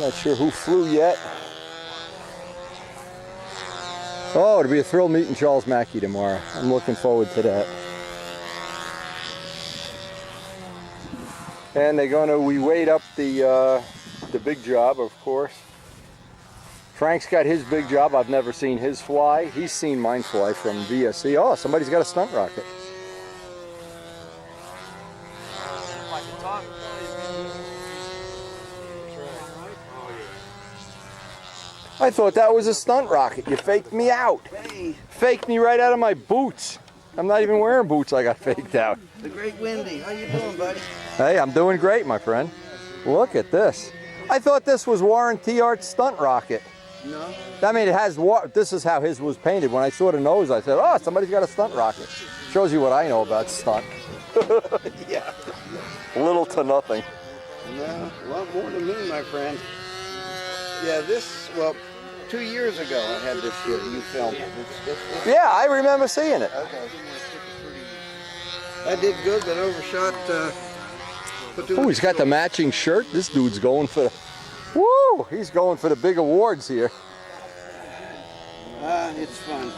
not sure who flew yet. Oh, it'll be a thrill meeting Charles Mackey tomorrow. I'm looking forward to that. And we weighed up the big job, of course. Frank's got his big job. I've never seen his fly. He's seen mine fly from VSC. Oh, somebody's got a stunt rocket. I thought that was a stunt rocket. You faked me out. Hey. Faked me right out of my boots. I'm not even wearing boots. I got faked out. The great Wendy. How you doing, buddy? Hey, I'm doing great, my friend. Look at this. I thought this was Warren T-Art's stunt rocket. No. I mean, it has. This is how his was painted. When I saw the nose, I said, "Oh, somebody's got a stunt rocket." Shows you what I know about stunt. Yeah. Little to nothing. No, a lot more than me, my friend. Yeah, well, 2 years ago I had this here. You filmed it. Yeah, I remember seeing it. Okay. I did good, but overshot. Oh, he's got the matching shirt. This dude's going for the. Woo! He's going for the big awards here. It's fun.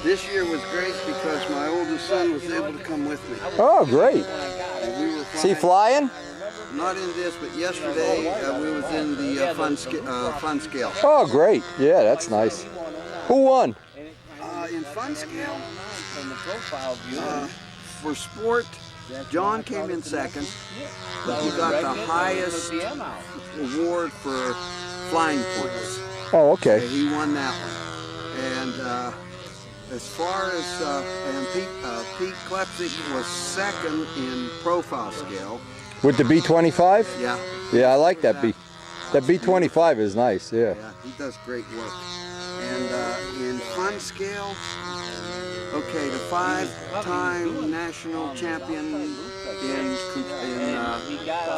This year was great because my oldest son was able to come with me. Oh, great. And we were Is he flying? Not in this, but yesterday we was in the fun scale. Oh, great. Yeah, that's nice. Who won? In fun scale, for sport, John came in second, but he got the highest award for flying points. Oh, okay. He won that one. And as far as, Pete Klepsik was second in profile scale. With the B25? Yeah. Yeah, I like that B. That B25 is nice, yeah. Yeah, he does great work. And in fun scale, okay, the 5-time national champion in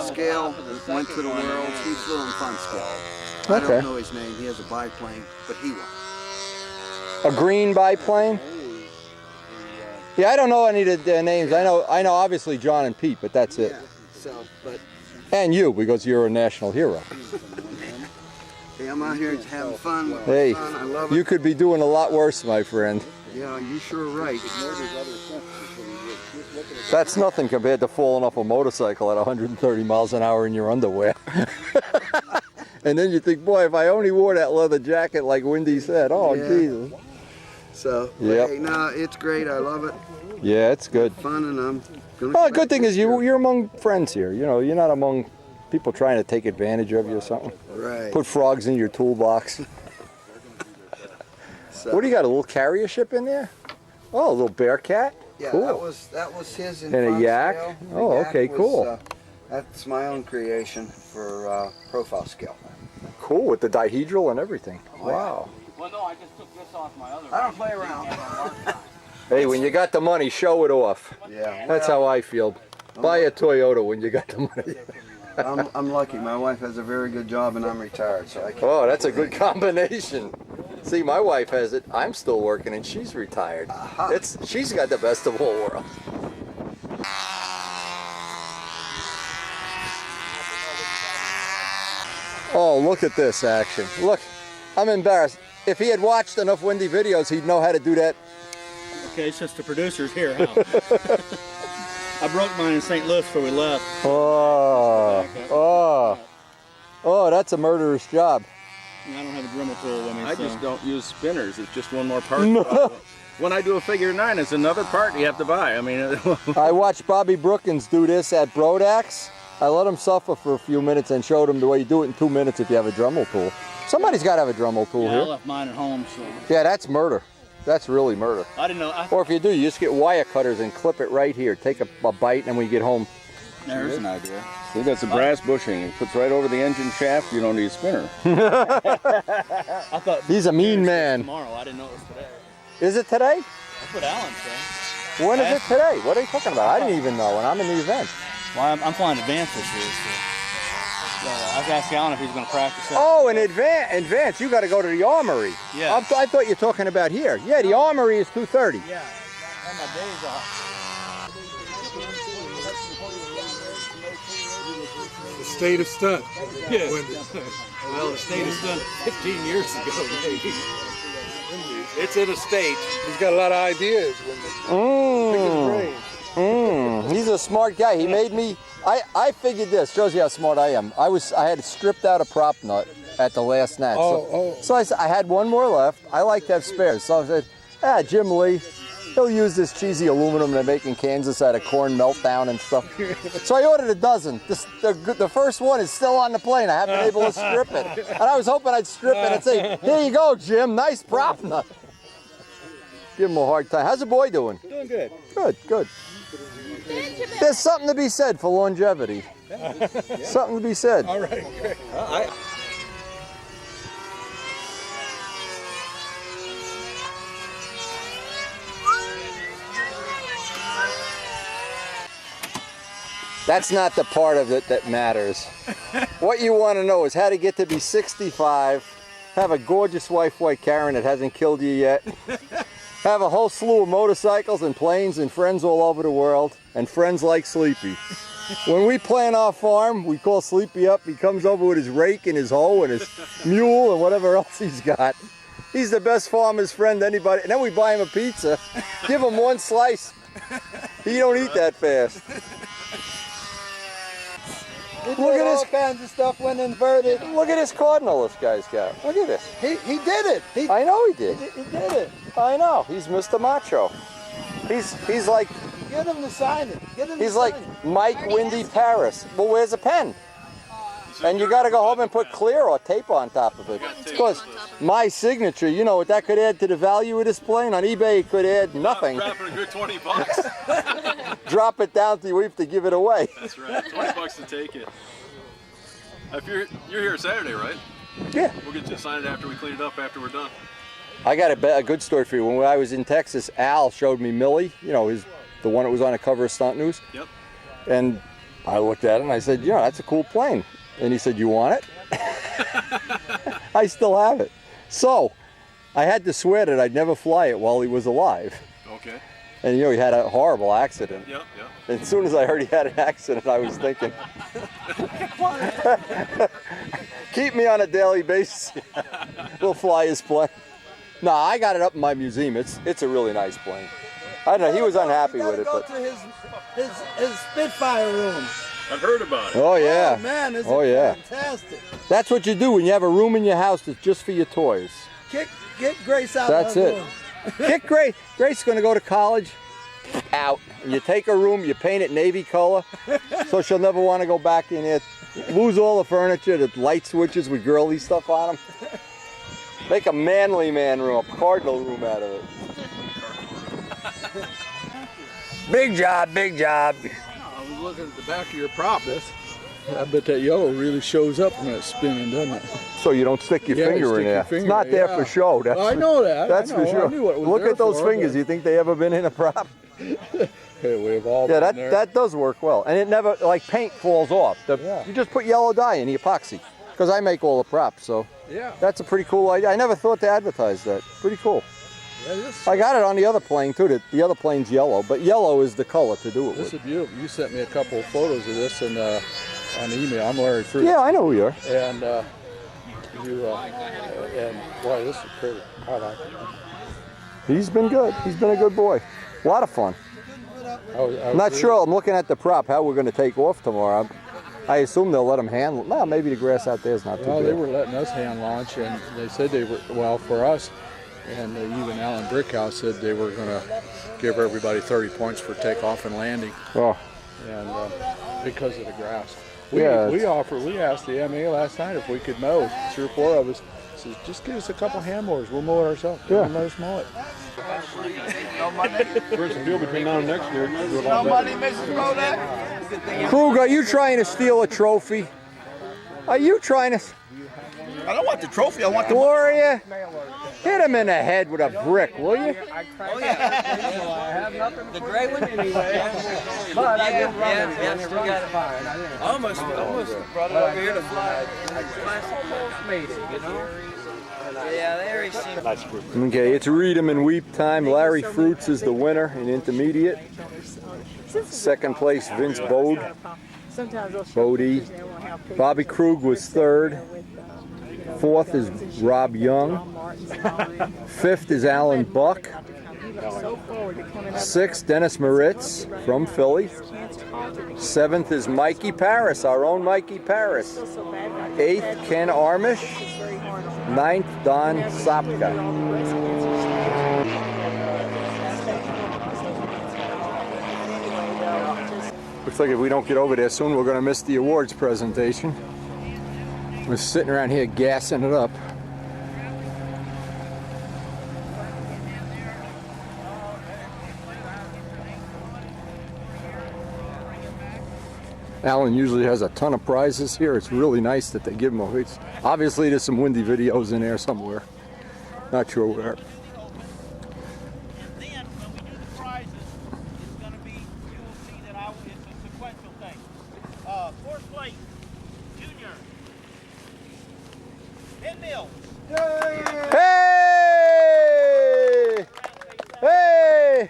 scale went to the Worlds. He flew in fun scale. I don't know his name. He has a biplane, but he won. A green biplane? Yeah, I don't know any of the names. I know obviously John and Pete, but that's it. Yeah, so, but and you, because you're a national hero. hey, I'm out here having fun with hey, my son. I love it. You could be doing a lot worse, my friend. Yeah, you sure right. That's nothing compared to falling off a motorcycle at 130 miles an hour in your underwear. And then you think, boy, if I only wore that leather jacket like Wendy said, oh, yeah. Jesus. So, yep. Hey, no, it's great. I love it. Yeah, it's good. Fun, and I'm gonna. Well, the good thing is you're among friends here. You know, you're not among people trying to take advantage of you or something. Right. Put frogs in your toolbox. So, What do you got? A little carrier ship in there? Oh, a little bear cat. Yeah, cool. that was his. In And a fun yak. scale. The Oh, yak okay, was, cool. That's my own creation for profile scale. Cool, with the dihedral and everything. Oh, Wow. Well, no, I just took this off my other. I don't play around. Hey, when you got the money, show it off. Yeah. That's how I feel. Buy a Toyota when you got the money. I'm lucky. My wife has a very good job, and I'm retired, so I can't. Oh, that's a good combination. See, my wife has it. I'm still working, and she's retired. She's got the best of all worlds. Oh, look at this action. Look, I'm embarrassed. If he had watched enough Wendy videos, he'd know how to do that. Okay, it's just the producers here, huh? I broke mine in St. Louis before we left. Oh, that's a murderous job. I don't have a Dremel tool with me. I so. just don't use spinners. It's just one more part. No. When I do a figure 9, it's another part you have to buy. I mean, I watched Bobby Brookins do this at Brodax. I let him suffer for a few minutes and showed him the way you do it in 2 minutes if you have a Dremel tool. Somebody's got to have a Dremel tool Yeah, here. I left mine at home, so. Yeah, that's murder. That's really murder. I didn't know. Or if you do, you just get wire cutters and clip it right here. Take a bite, and when you get home. There's an idea. see, that's a brass bushing. It puts right over the engine shaft. You don't need a spinner. I thought He's a mean man. tomorrow. I didn't know it was today. Is it today? That's what Alan said. When is it today? What are you talking about? I didn't even know, and I'm in the event. Well, I'm flying advanced this year, so. I was asking Alan if he's going to practice that. Oh, in advance, you got to go to the Armory. Yeah. I thought you were talking about here. Yeah, the Armory is 2:30. Yeah. On my days off. The state of stunt. Yeah. Well, the state is done 15 years ago, maybe. It's in a state. He's got a lot of ideas. He's a smart guy. He made me. I figured this. Shows you how smart I am. I had stripped out a prop nut at the last nat. So I had one more left. I like to have spares. So I said, Jim Lee, he'll use this cheesy aluminum they make in Kansas out of corn meltdown and stuff. So I ordered a dozen. The first one is still on the plane. I haven't been able to strip it. And I was hoping I'd strip it and say, here you go, Jim. Nice prop nut. Give him a hard time. How's the boy doing? Doing good. Good. There's something to be said for longevity. Something to be said. All right, great. That's not the part of it that matters. What you want to know is how to get to be 65, have a gorgeous wife like Karen that hasn't killed you yet, have a whole slew of motorcycles and planes and friends all over the world, and friends like Sleepy. When we plant our farm, we call Sleepy up. He comes over with his rake and his hoe and his mule and whatever else he's got. He's the best farmer's friend anybody. And then we buy him a pizza, give him one slice. He don't eat that fast. Look at all this kinds of stuff went inverted. Look at this cardinal this guy's got. Look at this. He did it. I know he did. He did it. I know. He's Mr. Macho. He's like Get him to sign it. he's like Mike Windy Paris. Well, where's a pen? And you got to go home and put clear or tape on top of it. Because my signature, you know what that could add to the value of this plane? On eBay, it could add nothing. Dropping a good 20 bucks. Drop it down to you, we have to give it away. That's right. 20 bucks to take it. If you're here Saturday, right? Yeah. We'll get you to sign it after we clean it up after we're done. I got a good story for you. When I was in Texas, Al showed me Millie, you know, the one that was on the cover of Stunt News. Yep. And I looked at it and I said, you know, that's a cool plane. And he said, you want it? I still have it. So I had to swear that I'd never fly it while he was alive. Okay. And you know, he had a horrible accident. Yep. And as soon as I heard he had an accident, I was thinking, keep me on a daily basis. We'll fly his plane. No, I got it up in my museum. It's a really nice plane. I don't know, he was unhappy with it. Go But to his Spitfire room. I've heard about it. oh yeah. Oh man, this Oh, is yeah. fantastic. That's what you do when you have a room in your house that's just for your toys. Get Grace out That's of her it. room. Kick Grace. Grace is going to go to college. Out. And you take her room, you paint it navy color, so she'll never want to go back in it. Lose all the furniture, the light switches with girly stuff on them. Make a manly man room, a cardinal room out of it. Big job, big job. I was looking at the back of your prop. I bet that yellow really shows up when it's spinning, doesn't it? So you don't stick your Yeah, you finger in stick your there. finger, It's not there yeah. for show. That's I know that. That's I know. for sure. I knew what it was Look there at those for, fingers. but- You think they ever been in a prop? Hey, we've all Yeah, been there. that does work well. And it never, like paint falls off. Yeah. You just put yellow dye in the epoxy. Because I make all the props, so Yeah. that's a pretty cool idea. I never thought to advertise that. Pretty cool. Yeah, this I got it on the other plane too. The other plane's yellow, but yellow is the color to do it is with. beautiful. You sent me a couple of photos of this and on email. I'm Larry Fruit. Yeah, I know who you are. And and boy, this is pretty. I like it. He's been good. He's been a good boy. A lot of fun. I'm not sure. I'm looking at the prop, how we're going to take off tomorrow. I assume they'll let them hand. Well, maybe the grass out there is not too Well, bad. they were letting us hand launch, and they said they were, well, for us, and even Alan Brickhouse said they were going to give everybody 30 points for takeoff and landing, Oh, and because of the grass. Yeah, We asked the MA last night if we could mow, 3 or 4 of us. Says, just give us a couple hand mowers, we'll mow it ourselves. Yeah. Let us mow it. Where's the deal between now and next year? Krug, are you trying to steal a trophy? Are you trying to? I don't want the trophy. I want Gloria, hit him in the head with a brick, will you? The gray one? Yeah, still got it. Almost brought it over here to fly. Almost made it, you know? Yeah, there he seems. Okay, it's read 'em and weep time. Larry Fruits is the winner in intermediate. Second place, Vince Bode. Bodie. Bobby Krug was third. Fourth is Rob Young. Fifth is Alan Buck. Sixth, Dennis Moritz from Philly. Seventh is Mikey Paris, our own Mikey Paris. Eighth, Ken Armish. Ninth, Don Sopka. Looks like if we don't get over there soon, we're going to miss the awards presentation. We're sitting around here gassing it up. Alan usually has a ton of prizes here. It's really nice that they give them away. Obviously, there's some windy videos in there somewhere. Not sure where. Then, when we do the prizes, it's going to be, you will see that it's a sequential thing. Fourth place, Junior. Ben Mills. Hey! Hey!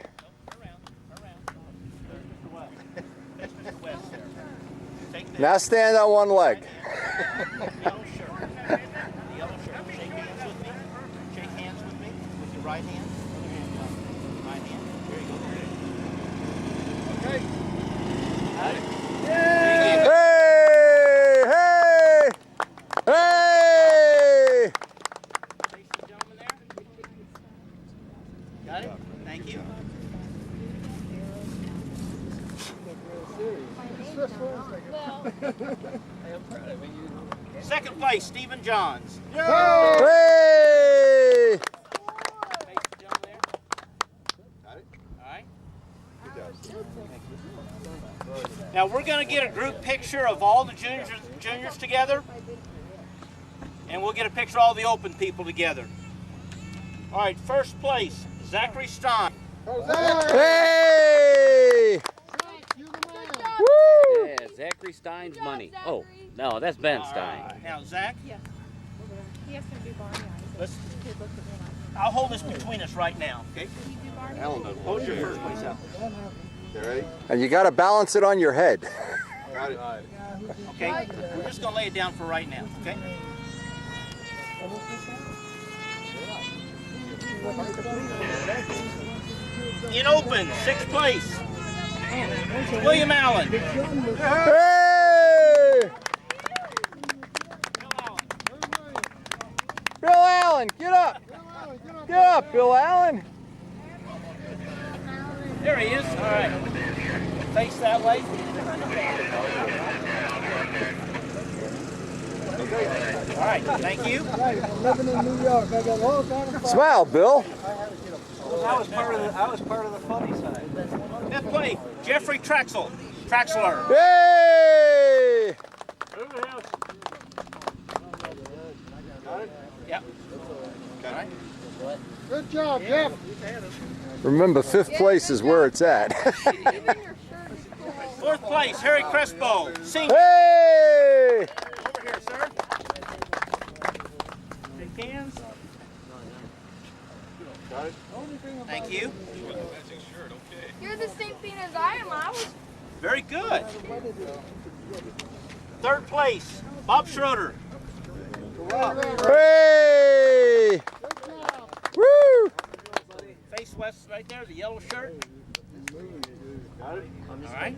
Now stand on one leg. Yellow shirt. The yellow shirt. Shake hands with me. Shake hands with me. With your right hand. Other hand up. Right hand. There you go. Okay. Got it? Hey! Hey! Hey! Face the gentleman there. Got it? Thank you. Second place, Stephen Johns. Hey! Face the gentleman there. Got it? All right. Now we're going to get a group picture of all the juniors together, and we'll get a picture of all the open people together. All right, first place, Zachary Stein. Hey! Woo! Yeah, Zachary Stein's money. Oh, no, that's Ben Stein. Now, Zach, Yes. He has to do Barney eyes. let's, I'll hold this between us right now, okay? Alan doesn't. Hold your first place out. You ready? And you got to balance it on your head. Got it. Okay? We're just going to lay it down for right now, okay? In open, sixth place, William Allen. Hey! Bill Allen, get up! Get up, Bill Allen! There he is. All right. Face that way. All right, thank you. Living in New York, I got all kinds of Smile, Bill. I was part of the funny side. Fifth place, Jeffrey Traxler. Hey! Yep. All right. Good job, Jeff. Remember, fifth place is where it's at. Fourth place, Harry Crespo. Senior. Hey! Over here, sir. Shake hands. Thank you. You're the same thing as I am. I was. Very good. Third place, Bob Schroeder. Hey! Woo! Face west right there, the yellow shirt. Got it? All right.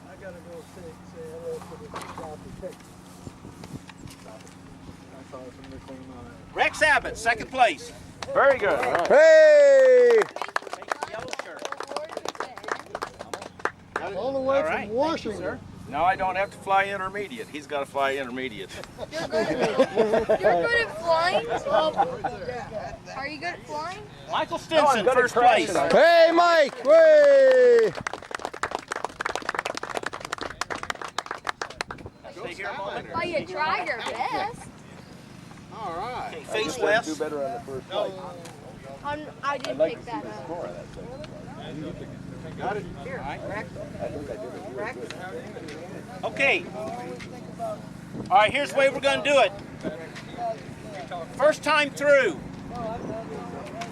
I gotta go say hello to the shop. Rex Abbott, second place. Very good. Hey! Yellow shirt. All the way All right. from Washington. Now I don't have to fly intermediate. He's got to fly intermediate. You're good at flying? Are you good at flying? Michael Stinson, first place. Hey, Mike! Way! Stay here a moment. Well, you tried your best. All right. Okay, face west. Do better on the first flight. I didn't pick that up. Got it. Okay. All right, here's the way we're going to do it. First time through,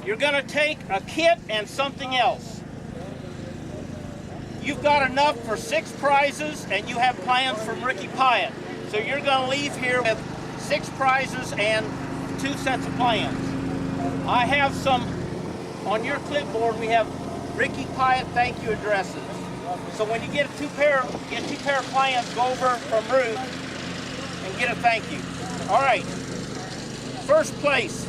you're going to take a kit and something else. You've got enough for 6 prizes, and you have plans from Ricky Pyatt. So you're going to leave here with 6 prizes and 2 sets of plans. I have some on your clipboard. We have Ricky Pyatt thank you addresses. So when you get two pair of plans, go over from Ruth and get a thank you. All right. First place,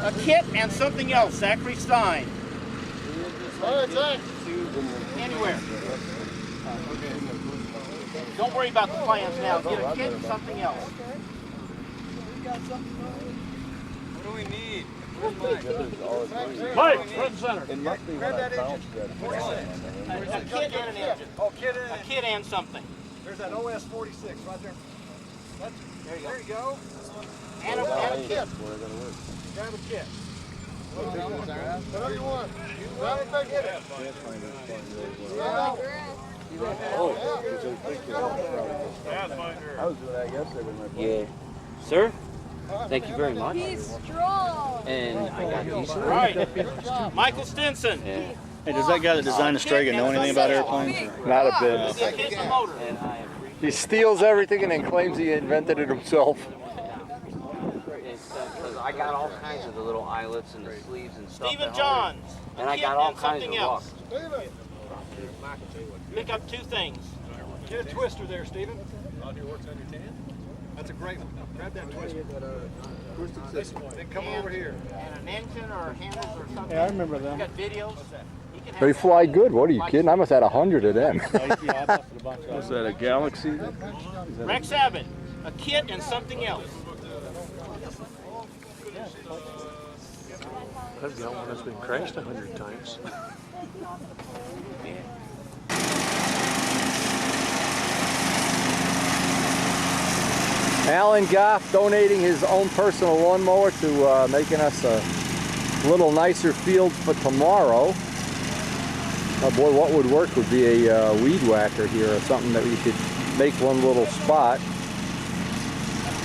a kit and something else. Zachary Stein. All right, Zach. Anywhere. Don't worry about the plans now. Get a kit and something else. What do we need? Mike, front and center. It must be when I bounced that. A kit and an engine. Oh, kid in. A kit and something. There's that OS 46 right there. There you go. And a kit. Grab a kit. Whatever you want. Grab a big hit. I was doing that yesterday with my Yeah. Sir, thank you very much. He's strong. And I got these. All right. Michael Stinson. Yeah. Hey, does that guy that designed the Strega know anything about airplanes? Not a bit. The kit's the motor. And I He steals everything and then claims he invented it himself. because I got all kinds of the little eyelets and the sleeves and stuff. Stephen that Johns. And I A got kit all and kinds something of else. rocks. Pick up 2 things. Get a twister there, Stephen. That's a great one. Grab that twister. This one. Then come over here. And an engine or handles or something. Yeah, I remember them. You got videos. You can They have fly good. What are you kidding? I must have had 100 of them. Was that a Galaxy? Rex Abbott. A kit and something else. I've got one that's been crashed 100 times. Alan Goff donating his own personal lawnmower to making us a little nicer field for tomorrow. Oh boy, what would work would be a weed whacker here or something that we could make one little spot. A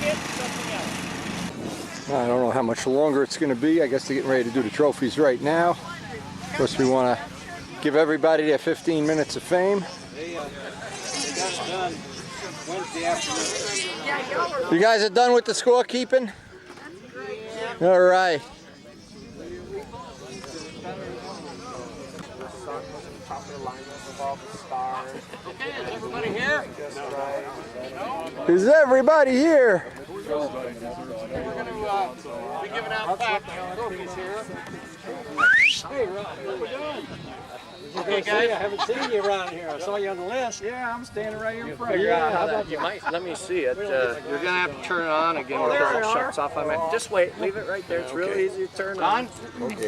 kit and something else. I don't know how much longer it's going to be. I guess they're getting ready to do the trophies right now. Of course, we want to give everybody their 15 minutes of fame. They got it done Wednesday afternoon. You guys are done with the scorekeeping? All right. Okay, is everybody here? Is everybody here? We're going to be giving out 5 trophies here. Hey, Ron, what are we doing? Okay, guys. I haven't seen you around here. I saw you on the list. Yeah, I'm standing right here in front of you. Yeah, how about You might let me see it. You're gonna have to turn it on again before it shuts off. Just wait, leave it right there. It's real easy to turn on.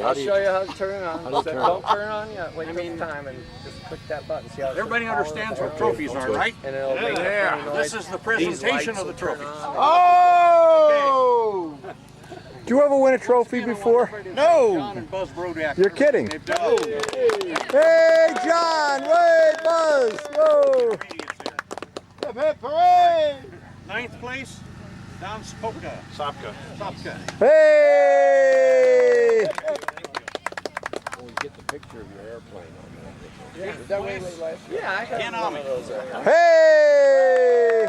I'll show you how to turn it on. Don't turn it on yet. Wait till time and just click that button. See how Everybody understands what trophies are, right? and it'll make Yeah, a funny noise. this is the presentation of the trophies. Oh! Did you ever win a trophy before? No! John and Buzz Brodak. You're kidding. No! Hey, John! Wait, Buzz! Whoa! Hip hip hooray! 9th place, Don Sopka. Sopka. Hey! Get the picture of your airplane on Yeah, I got Ken one Amick. of those. Hey!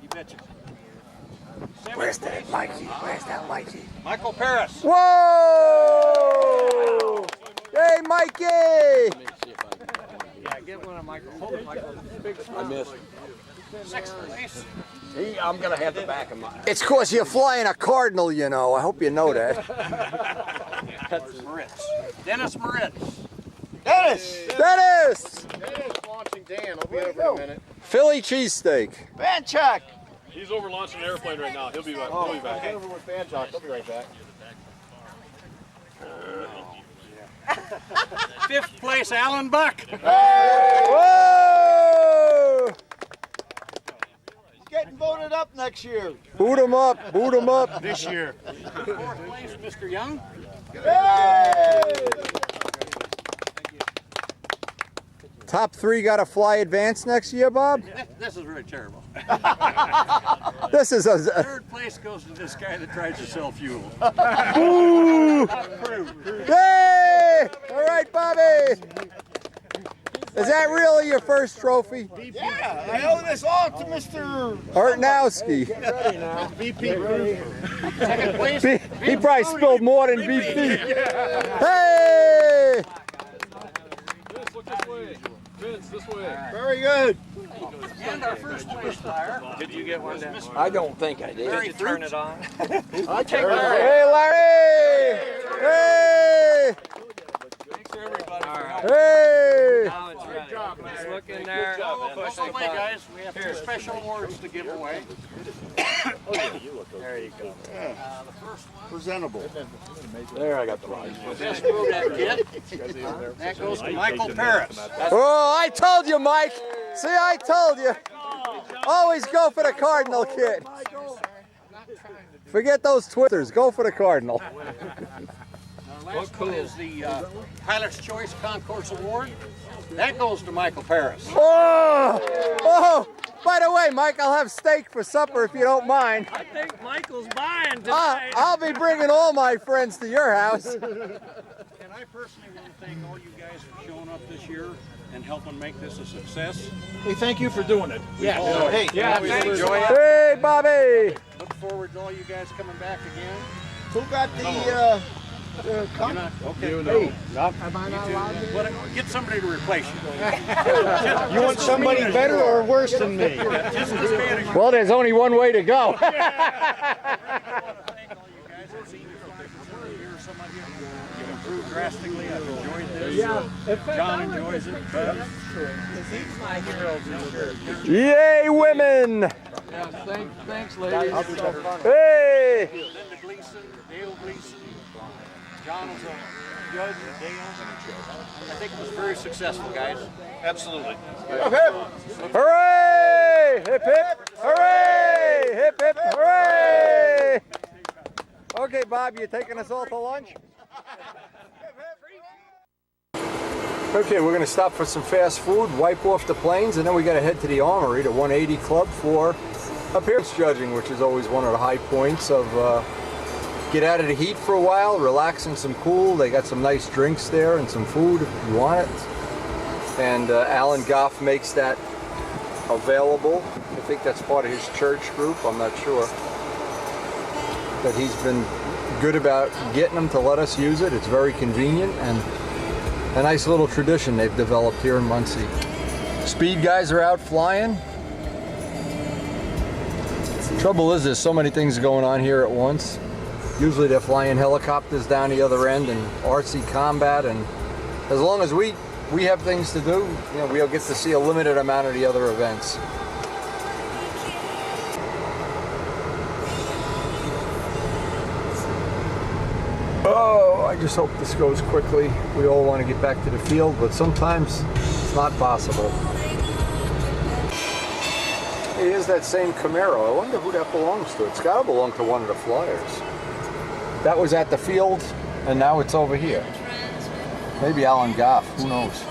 You betcha. Where's that Mikey? Where's that Mikey? Michael Paris. Whoa! Hey, Mikey! Yeah, get one of Michael. Hold Michael. I missed. 6th place. I'm gonna have the back of mine. It's 'cause you're flying a Cardinal, you know. I hope you know that. Moritz. Dennis Moritz. Dennis! Dennis launching Dan. I'll be over in a minute. Philly cheesesteak. Banchak! He's over launching an airplane right now. He'll be back. He'll be back. Over with Banchak. I'll be right back. 5th place, Alan Buck. Whoa! He's getting voted up next year. Boot him up, boot him up. This year. 4th place, Mr. Young. Hey! Top 3 got to fly advanced next year, Bob? This is really terrible. This is a... 3rd place goes to this guy that tries to sell fuel. Ooh! Hey! All right, Bobby! Is that really your first trophy? Yeah, I owe this all to Mr. Hartnowski. VP. Second place. He probably spilled more than VP. Hey! Vince, look this way. Vince, this way. Very good. And our first place flyer. Did you get one down? I don't think I did. Did you turn it on? I take Hey, Larry! Hey! Thanks everybody. All right. Hey! Now it's ready. Just look in there. Push the way, guys. We have two special awards to give away. There you go. Presentable. There, I got the prize. Best move that kid. That goes to Michael Paris. Oh, I told you, Mike. See, I told you. Always go for the Cardinal kid. Forget those Twitters. Go for the Cardinal. Our last one is the Pilot's Choice Concourse Award. That goes to Michael Paris. Oh! Oh! By the way, Mike, I'll have steak for supper if you don't mind. I think Michael's buying tonight. I'll be bringing all my friends to your house. And I personally want to thank all you guys for showing up this year and helping make this a success. We thank you for doing it. Yeah. Hey, Enjoy it. Hey, Bobby! Look forward to all you guys coming back again. who got the You're not, okay. Hey, am I not allowed to? Get somebody to replace you. You want somebody better or worse than me? Just as management. Well, there's only one way to go. You've improved drastically. I've enjoyed this. John enjoys it. Yay, women! Yeah, thanks, ladies. Hey! Linda Gleason, Dale Gleason, John was a judge, Dale. I think it was very successful, guys. Absolutely. Hooray! Hip hip! Hooray! Hip hip! Hooray! Okay, Bob, you taking us all to lunch? Okay, we're going to stop for some fast food, wipe off the planes, and then we got to head to the Armory, the 180 Club, for appearance judging, which is always one of the high points of get out of the heat for a while, relax in some cool. They got some nice drinks there and some food if you want it. And Alan Goff makes that available. I think that's part of his church group, I'm not sure. But he's been good about getting them to let us use it. It's very convenient and a nice little tradition they've developed here in Muncie. Speed guys are out flying. Trouble is, there's so many things going on here at once. Usually they're flying helicopters down the other end and RC combat, and as long as we have things to do, you know, we'll get to see a limited amount of the other events. Oh, I just hope this goes quickly. We all want to get back to the field, but sometimes it's not possible. Here's that same Camaro. I wonder who that belongs to. It's got to belong to one of the flyers. That was at the field, and now it's over here. Maybe Alan Goff, who knows?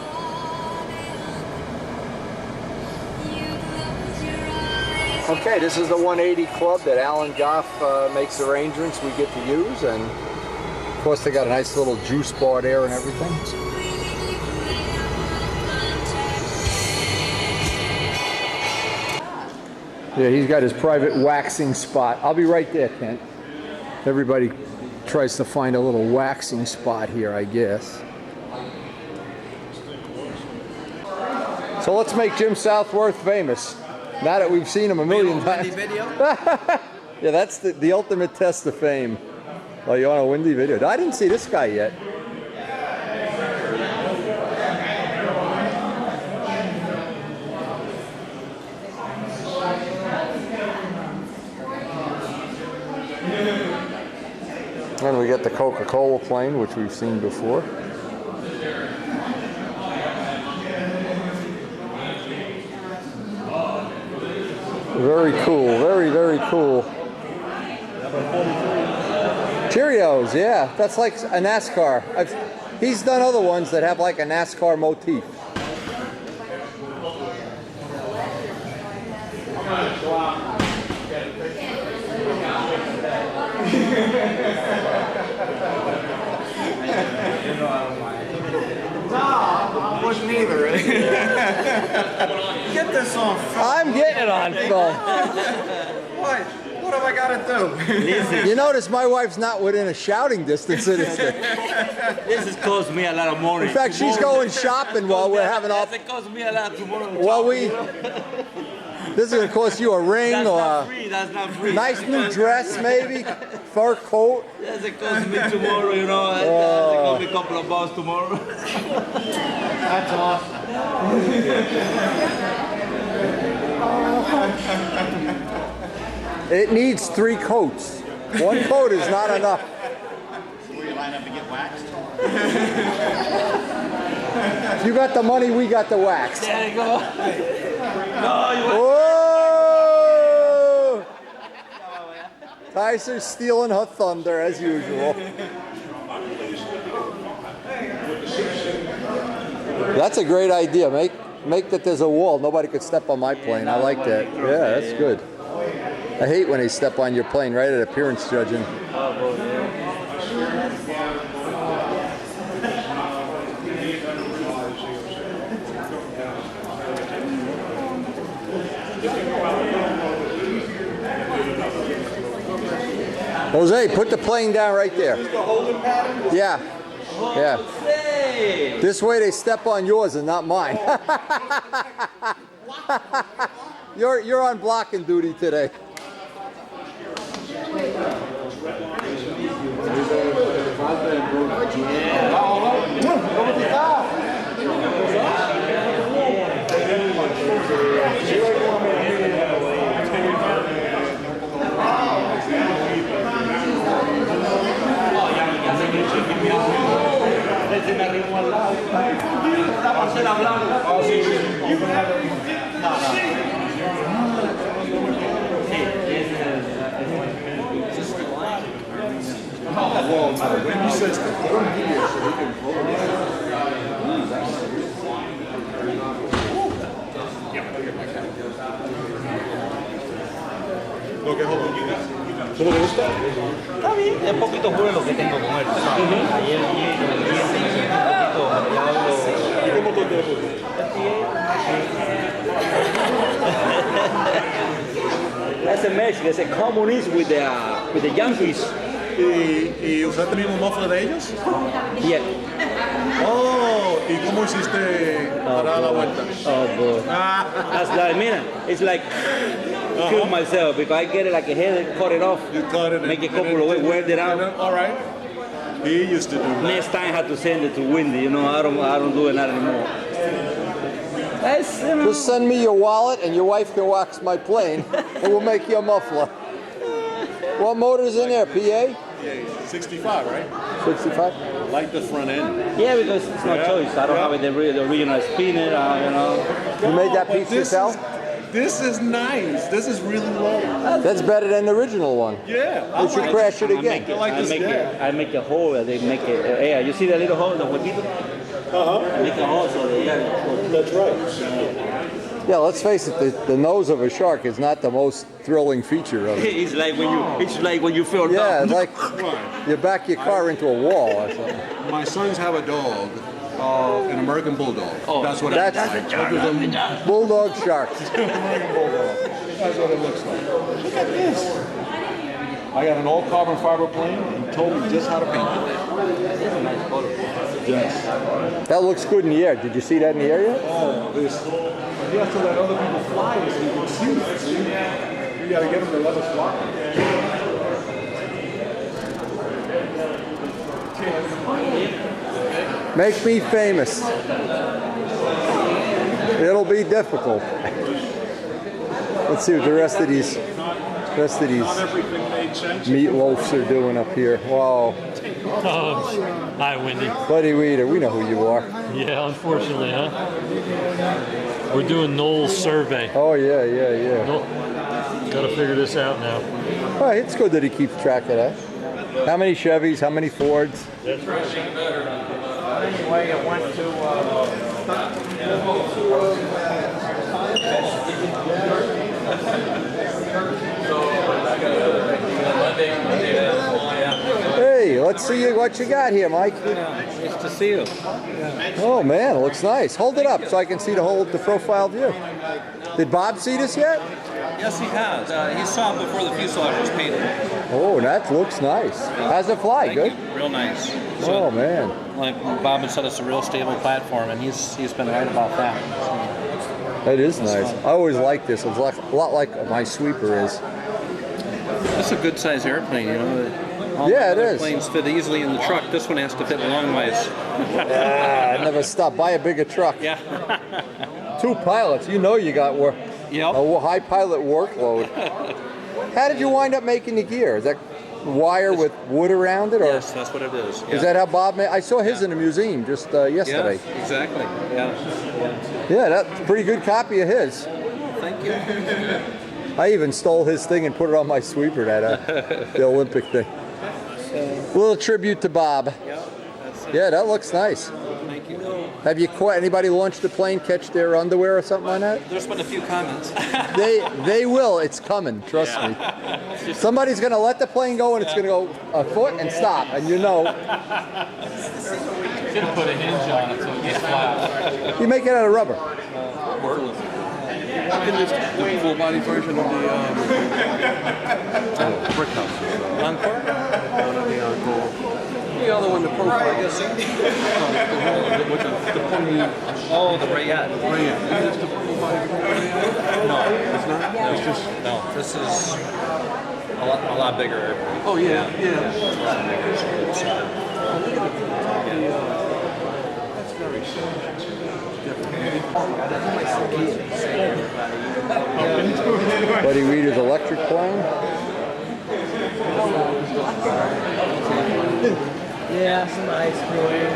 Okay, this is the 180 Club that Alan Goff makes arrangements we get to use, and of course they got a nice little juice bar there and everything. Yeah, he's got his private waxing spot. I'll be right there, Kent. Everybody tries to find a little waxing spot here, I guess. So let's make Jim Southworth famous. Now that we've seen him a million times. Video? Yeah, that's the ultimate test of fame. Oh, you want a windy video? I didn't see this guy yet. And we get the Coca-Cola plane, which we've seen before. Very cool, very, very cool. Cheerios, yeah, that's like a NASCAR. He's done other ones that have like a NASCAR motif. No, I wasn't either. Get this on film. I'm getting it on film. What have I got to do? You notice my wife's not within a shouting distance of this thing. This has cost me a lot of money. In fact, she's going shopping while we're having all. It cost me a lot tomorrow. While we. This is going to cost you a ring That's or not a free. That's not free. nice new dress, maybe fur coat. That's it cost me tomorrow. You know. That's it cost me a couple of bucks tomorrow. That's awesome. It needs 3 coats. 1 coat is not enough. So where you line up to get waxed? If you got the money, we got the wax. There you go. No, you Whoa! Tyser's stealing her thunder as usual. That's a great idea. Make that there's a wall. Nobody could step on my plane. I like that. Yeah, that's good. I hate when they step on your plane right at appearance judging. Jose, put the plane down right there. Yeah. Yeah. This way they step on yours and not mine. You're on blocking duty today. ¿Tú no te gusta? Está bien, es poquito puro lo que tengo con él. Ayer ¿Y qué motor te puso? That's a match. That's a communist with the Yankees. ¿Y usaste el mismo muffler de ellos? Yeah. Oh, ¿y cómo hiciste para dar la vuelta? Oh, boy. That's like, mira, it's like kill myself because I get it like a head, cut it off, You cut it, make a couple of ways, wear it out. All right. He used to do that. Next time I have to send it to Windy. You know, I don't do it not anymore. That's, you know. Just send me your wallet and your wife can wax my plane and we'll make you a muffler. What motor's in there, PA? Yeah, 65, right? 65? Like the front end. Yeah, because it's no choice. I don't have the original spinner, you know. You made that piece yourself? This is nice. This is really low. That's better than the original one. Yeah. You should crash it again. I make a hole. They make it. Yeah, you see that little hole, the huequito? I make a hole so they. That's right. Yeah, let's face it. The nose of a shark is not the most thrilling feature of it. It's like when you feel Yeah, down. it's like you back your car into a wall or something. My sons have a dog, an American Bulldog. Oh, that's what that's a bulldog shark. American Bulldog. That's what it looks like. Look at this. I got an all carbon fiber plane and told me just how to paint it. Yes. That looks good in the air. Did you see that in the air yet? Oh, this. You have to let other people fly so you can see it. See? You got to get them to let us fly. Make me famous. It'll be difficult. Let's see what the rest of these meatloafs are doing up here. Wow. Oh, hi, Wendy. Buddy Weeder, we know who you are. Yeah, unfortunately, huh? We're doing Noel's survey. Oh, yeah. Got to figure this out now. Well, it's good that he keeps track of that. How many Chevys, how many Fords? That's right. Anyway, I went to Hey, let's Let's see what you got here, Mike. Nice to see you. Oh man, it looks nice. Hold it up so I can see the profile view. Did Bob see this yet? Yes, he has. He saw it before the fuselage was painted. Oh, that looks nice. How's it fly? Thank Good? you. Real nice. Oh man. Like Bob had said, it's a real stable platform, and he's been right about that. That is nice. I always like this. It's like, a lot like my sweeper is. This is a good size airplane, you know. All Yeah, the it other is. planes fit easily in the truck. This one has to fit long ways. I never stop. Buy a bigger truck. Yeah. 2 pilots. You know you got a high pilot workload. How did you wind up making the gear? Is that wire with wood around it? Or? Yes, that's what it is. Yeah. Is that how Bob made? I saw his in the museum just yesterday. Yeah, exactly. Yeah. Yeah, that's a pretty good copy of his. Thank you. I even stole his thing and put it on my sweeper, the Olympic thing. A little tribute to Bob. Yeah, that looks nice. Thank you. Have you caught anybody launch the plane, catch their underwear or something like that? There's been a few comments. They will. It's coming. Trust me. Somebody's going to let the plane go and it's going to go a foot and stop, and you know. Should have put a hinge on it so it gets flat. You make it out of rubber. The full body version of the brick house. Encore? One of the Encore. The other one, the profile. Oh, the Rayette. Rayette. Is this the full body Rayette? No. It's not? It's just... No, this is a lot bigger. Oh, yeah. A lot bigger. That's very Buddy Reeder's electric plane. Yeah, some ice cream.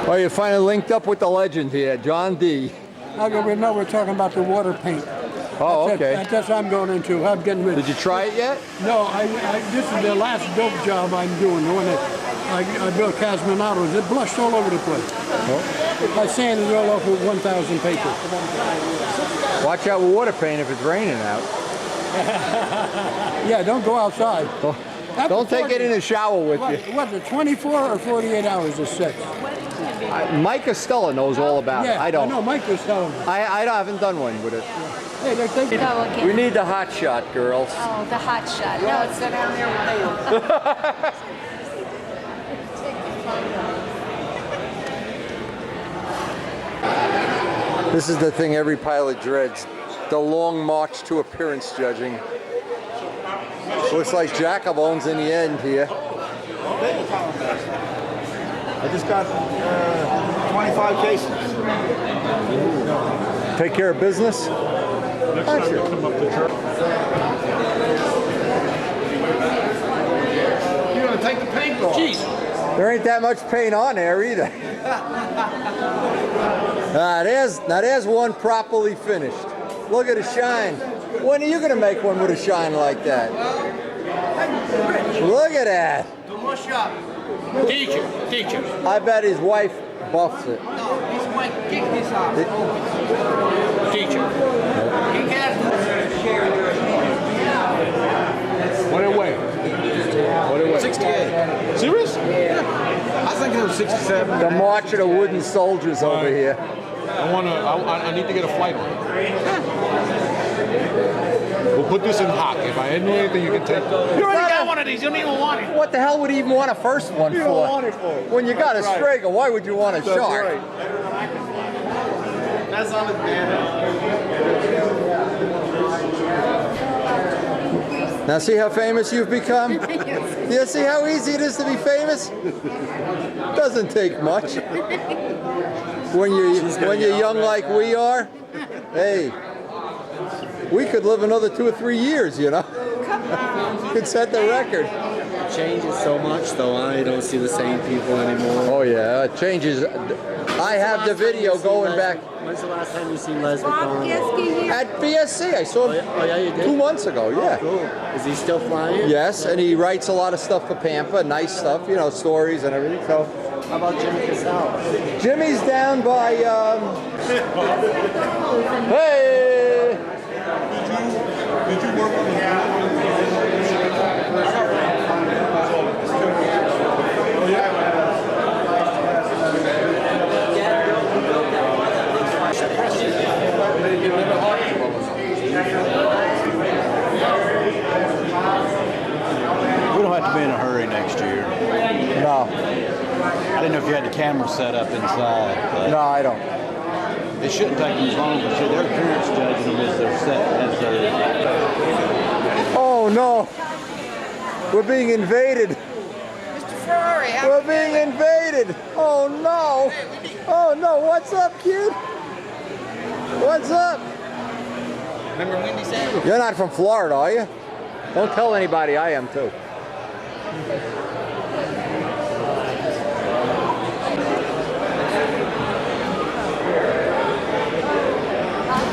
Oh, you finally linked up with the legend here, John D. We know we're talking about the water paint. Oh, okay. That's what I'm going into. I'm getting rid. Did you try it yet? No, this is the last dope job I'm doing. The one that I built Casminados. It blushed all over the place. Oh. I sanded it all off with 1,000 paper. Watch out with water paint if it's raining out. Yeah, don't go outside. Don't take it in the shower with you. What's it, 24 or 48 hours to set? Mike Costello knows all about it. I don't. I know, Mike was telling me. I haven't done one with it. Hey, they're taking We need the hot shot, girls. Oh, the hot shot. No, it's down there with This is the thing every pilot dreads. The long march to appearance judging. Looks like Jacobones in the end here. I just got 25 cases. Take care of business? Next time you come up to church. You're going to take the paint off. Jeez. There ain't that much paint on there either. There's one properly finished. Look at the shine. When are you going to make one with a shine like that? Look at that. Teacher. I bet his wife buffs it. No, his wife kicked this off. Teacher. He has What did it weigh? 68. Serious? Yeah. I think it was 67. The march of the wooden soldiers over here. I need to get a flight on it. We'll put this in hock. If I knew anything, you can take it. You already got one of these. You don't even want it. What the hell would you even want a first one You for? don't want it for. When you got a Strega, why would you want a That's shark? right. That's on his banner. Now see how famous you've become? You see how easy it is to be famous? Doesn't take much. When you're young like we are, hey, we could live another 2 or 3 years, you know? Could set the record. It changes so much, though. I don't see the same people anymore. Oh yeah, it changes. I have the video going back. When's the last time you seen Les McDonald? At BSC, I saw him Oh, yeah, you did? 2 months ago, yeah. Cool. Is he still flying? Yes, and he writes a lot of stuff for Pampa, nice stuff, you know, stories and everything. So, how about Jimmy Casale? Jimmy's down by, hey! Did you work with We don't have to be in a hurry next year. No. I didn't know if you had the camera set up inside. No, I don't. It shouldn't take them as long, but see, their appearance judging them as they're set, as they're... Oh no! We're being invaded. Mr. Ferrari, We're being invaded. Oh no! Oh no! What's up, kid? What's up? Remember Windy Sam? You're not from Florida, are you? Don't tell anybody I am too.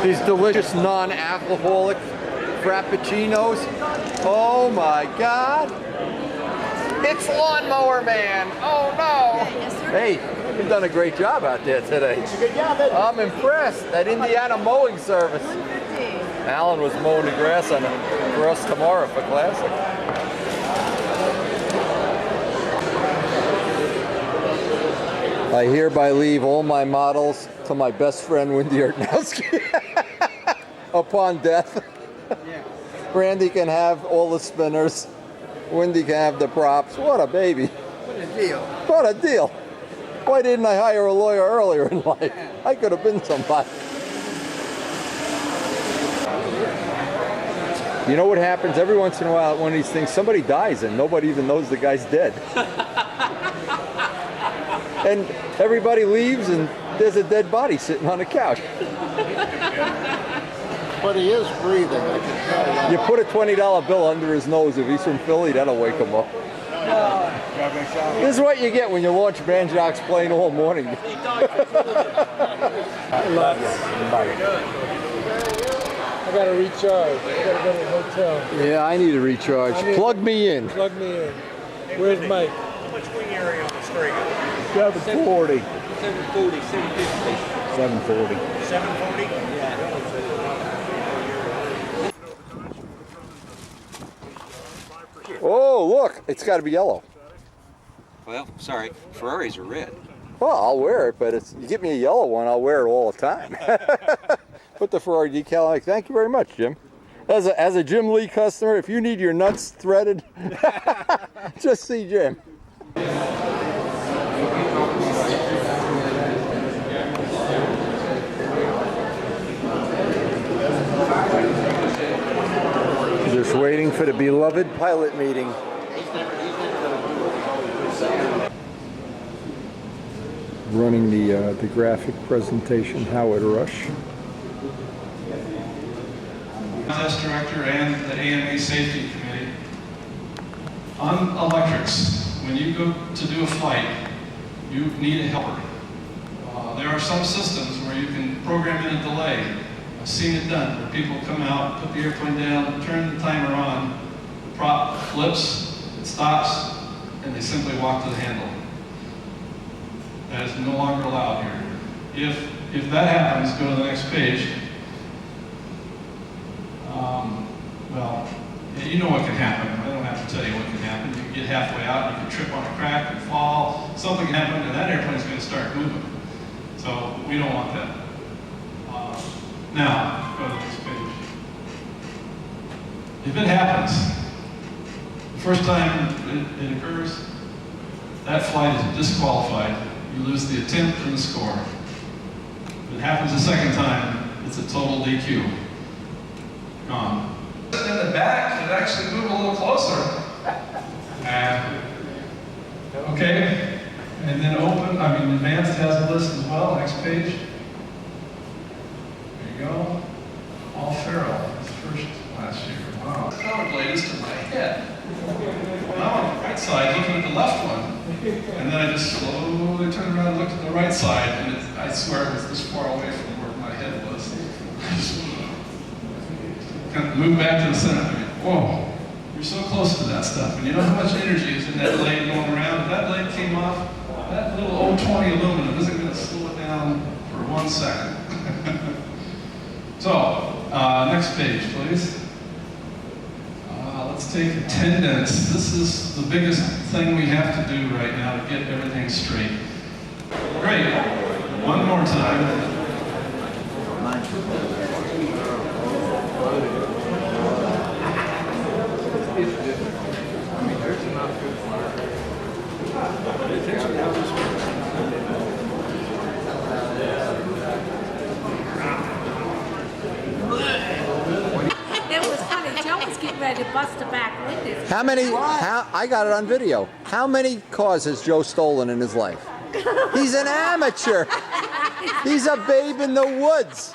These delicious non-alcoholic frappuccinos. Oh my God! It's Lawnmower Man. Oh no! Hey, you've done a great job out there today. I'm impressed. That Indiana Mowing Service. Alan was mowing the grass for us tomorrow for Classic. I hereby leave all my models to my best friend Wendy Artnowski. Upon death. Randy can have all the spinners. Wendy can have the props. What a baby. What a deal. What a deal. Why didn't I hire a lawyer earlier in life? I could have been somebody. You know what happens every once in a while at one of these things? Somebody dies and nobody even knows the guy's dead. And everybody leaves and there's a dead body sitting on the couch. But he is breathing, I can tell that. You put a $20 bill under his nose. If he's from Philly, that'll wake him up. This is what you get when you launch Banjox plane all morning. I love you. I gotta recharge. I gotta go to the hotel. Yeah, I need a recharge. Plug me in. Plug me in. Where's Mike? How much wing area on the string? 740. 740, 750. 740. 740? Yeah. Oh, look, it's got to be yellow. Well, sorry, Ferraris are red. Well, I'll wear it, but you give me a yellow one, I'll wear it all the time. Put the Ferrari decal on. Thank you very much, Jim. As a Jim Lee customer, if you need your nuts threaded, just see Jim. Just waiting for the beloved pilot meeting. Running the graphic presentation, Howard Rush. Contest director and the AMA Safety Committee. On electrics, when you go to do a flight, you need a helper. There are some systems where you can program in a delay. I've seen it done, where people come out, put the airplane down, turn the timer on, the prop flips, it stops, and they simply walk to the handle. That is no longer allowed here. If that happens, go to the next page. Well, you know what can happen. I don't have to tell you what can happen. You can get halfway out, you can trip on a crack and fall, something can happen, and that airplane's going to start moving. So we don't want that. Now, go to the next page. If it happens, the first time it occurs, that flight is disqualified. You lose the attempt and the score. If it happens a second time, it's a total DQ. Gone. In the back, it actually move a little closer. Okay, and then open, advanced has a list as well, next page. There you go. All Farrell, his first last year. Wow. The power blade is to my head. Now on the right side, looking at the left one. And then I just slowly turned around and looked at the right side, and I swear it was this far away from where my head was. Kind of moved back to the center. Whoa, you're so close to that stuff. And you know how much energy is in that blade going around? If that blade came off, that little 020 aluminum isn't going to slow it down for 1 second. So, Next page, please. Let's take attendance. This is the biggest thing we have to do right now to get everything straight. Great. One more time. It was funny. Joe was getting ready to bust the back windows. How many? I got it on video. How many cars has Joe stolen in his life? He's an amateur. He's a babe in the woods.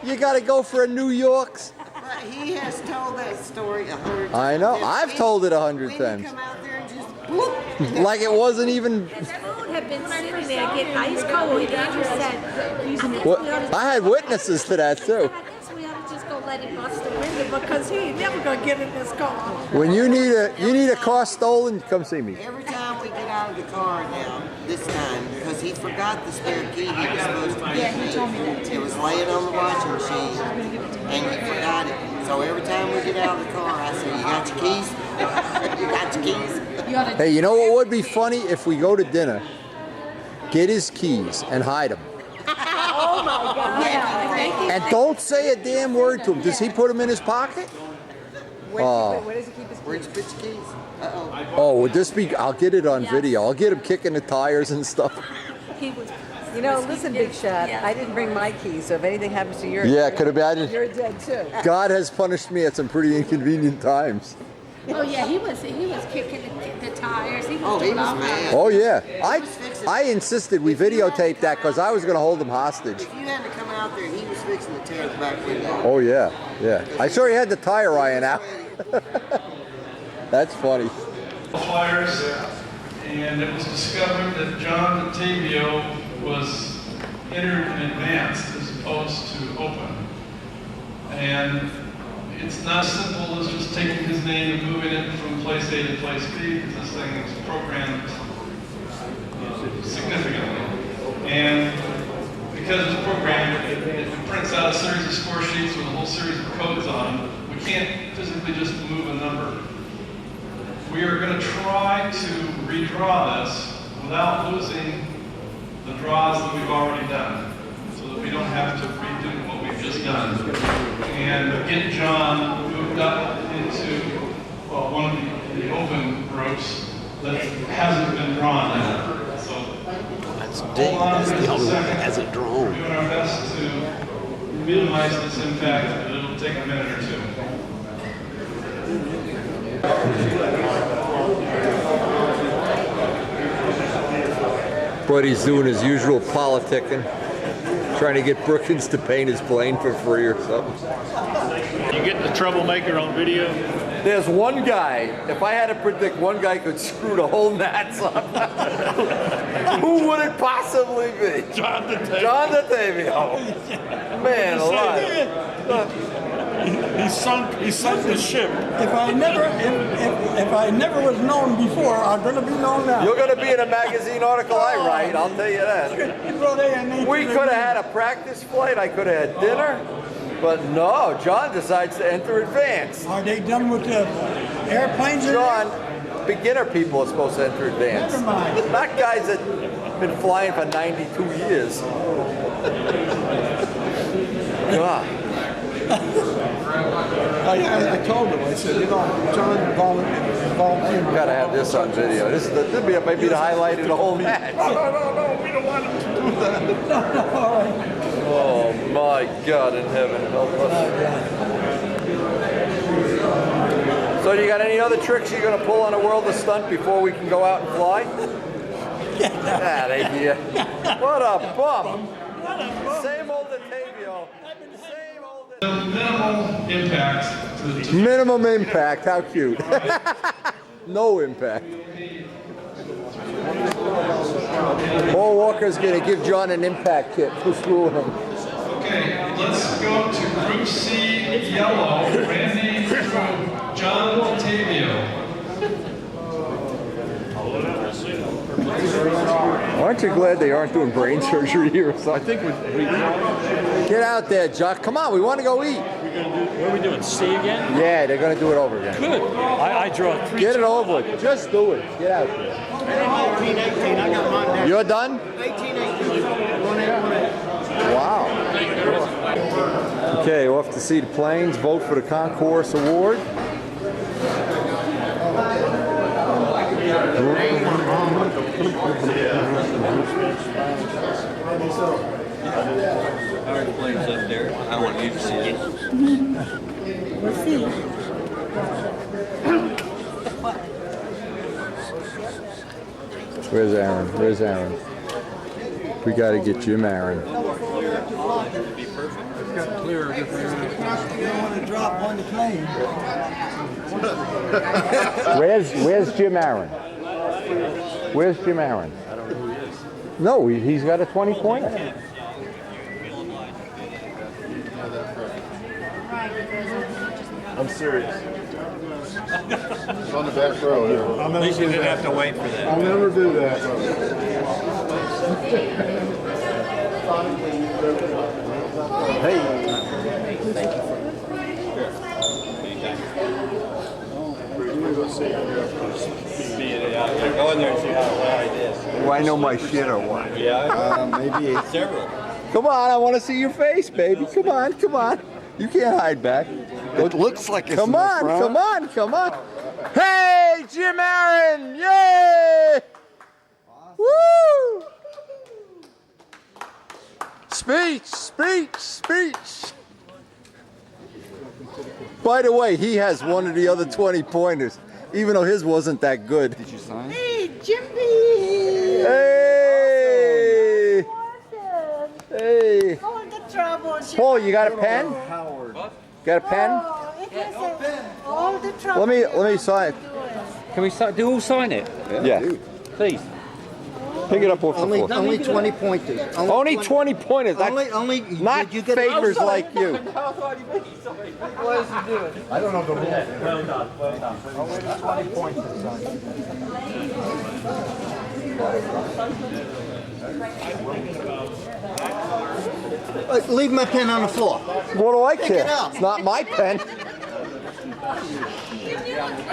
You got to go for a New York's. But he has told that story 100 times. I know. I've told it 100 times. Come out there and just bloop. Like it wasn't even. The food had been sitting there getting ice cold. Andrew said, Well, I had witnesses to that too. I guess we ought to just go let him bust the window because he ain't never gonna get in this car. When you need a car stolen, come see me. Every time we get out of the car now, this time, because he forgot the spare key he was supposed to give me. he told me that too. It was laying on the washing machine, and he forgot it. So every time we get out of the car, I say, "You got your keys? You got your keys?" Hey, you know what would be funny if we go to dinner, get his keys and hide them, Oh my God! and don't say a damn word to him. Does he put them in his pocket? Oh. Where does he keep his keys? Where'd you put your keys? Uh-oh. Oh, would this be? I'll get it on video. I'll get him kicking the tires and stuff. You know, listen, Big Shot, I didn't bring my keys, so if anything happens to yours, Yeah, could have been. you're dead too. God has punished me at some pretty inconvenient times. Oh yeah, he was kicking the tires. He was doing all kinds. Oh yeah, I insisted we videotape that because I was going to hold him hostage. If you hadn't come out there, he was fixing to tear the back window. Oh yeah, yeah. I saw he had the tire iron out. That's funny. Flyers, and it was discovered that John Batavio was entered in advance as opposed to open. And it's not as simple as just taking his name and moving it from place A to place B, because this thing is programmed significantly. And because it's programmed, it prints out a series of score sheets with a whole series of codes on them. We can't physically just move a number. We are going to try to redraw this without losing the draws that we've already done, so that we don't have to redo what we've just done. And get John moved up into one of the open ropes that hasn't been drawn yet. So That's hold on That's just the a only one second. that has a drone. We're doing our best to minimize this impact, but it'll take a minute or two. But he's doing his usual politicking, trying to get Brookins to paint his plane for free or something. You getting the troublemaker on video? There's one guy, if I had to predict one guy could screw the whole Nats up, who would it possibly be? John Batavio. John Batavio. Man alive. He sunk the ship. If I never was known before, I'm going to be known now. You're going to be in a magazine article I write, I'll tell you that. We could have had a practice flight, I could have had dinner, but no, John decides to enter advance. Are they done with the airplanes? John, beginner people are supposed to enter advance. Never mind. Not guys that have been flying for 92 years. God. I told him, I said, you know, John volunteered. Gotta have this on video. This might be the highlight of the whole match. No, we don't want him to do that. No, all right. Oh my God in heaven, help us. So you got any other tricks you're gonna pull on a World of Stunt before we can go out and fly? Out of here. What a bum. Same old Batavio. Minimal impact. Minimum impact, how cute. No impact. Paul Walker's going to give John an impact kit for screwing him. Okay, let's go to Group C yellow. Randy through John Batavio. Aren't you glad they aren't doing brain surgery here or something? I think we get out there, Jock. Come on, we want to go eat. What are we doing? C again? Yeah, they're gonna do it over again. Good. I draw 3. Get it over with. Just do it. Get out there. 18-18. I got mine down. You're done? 18-18. Wow. Okay, off to see the planes. Vote for the Concourse Award. Our plane's up there. I want you to see it. We'll see. Where's Aaron? Where's Aaron? We got to get Jim Aaron. Where's Jim Aaron? Where's Jim Aaron? I don't know who he is. No, he's got a 20-pointer. I'm serious. It's on the back row here. At least you didn't have to wait for that. I'll never do that. Hey. Go in there and see how well I did. Do I know my shit or what? Yeah. Maybe. Several. Come on, I want to see your face, baby. Come on, come on. You can't hide back. It looks like it's Come in the on, front. come on, come on. Hey, Jim Aaron! Yay! Woo! Speech, speech, speech. By the way, he has one of the other 20-pointers, even though his wasn't that good. Did you sign? Hey, Jimmy! Hey! Hey! All the troubles. Paul, you got a pen? Got a pen? Oh, it is all the trouble. Let me sign it. Can we do all sign it? Yeah. Please. Pick it up off the floor. Only 20 pointers. Only 20 pointers. Only. Not you get favors like you. What is he doing? I don't know the rules. Well done. Well done. Only 20 pointers. Leave my pen on the floor. What do I Pick care? it up. It's not my pen.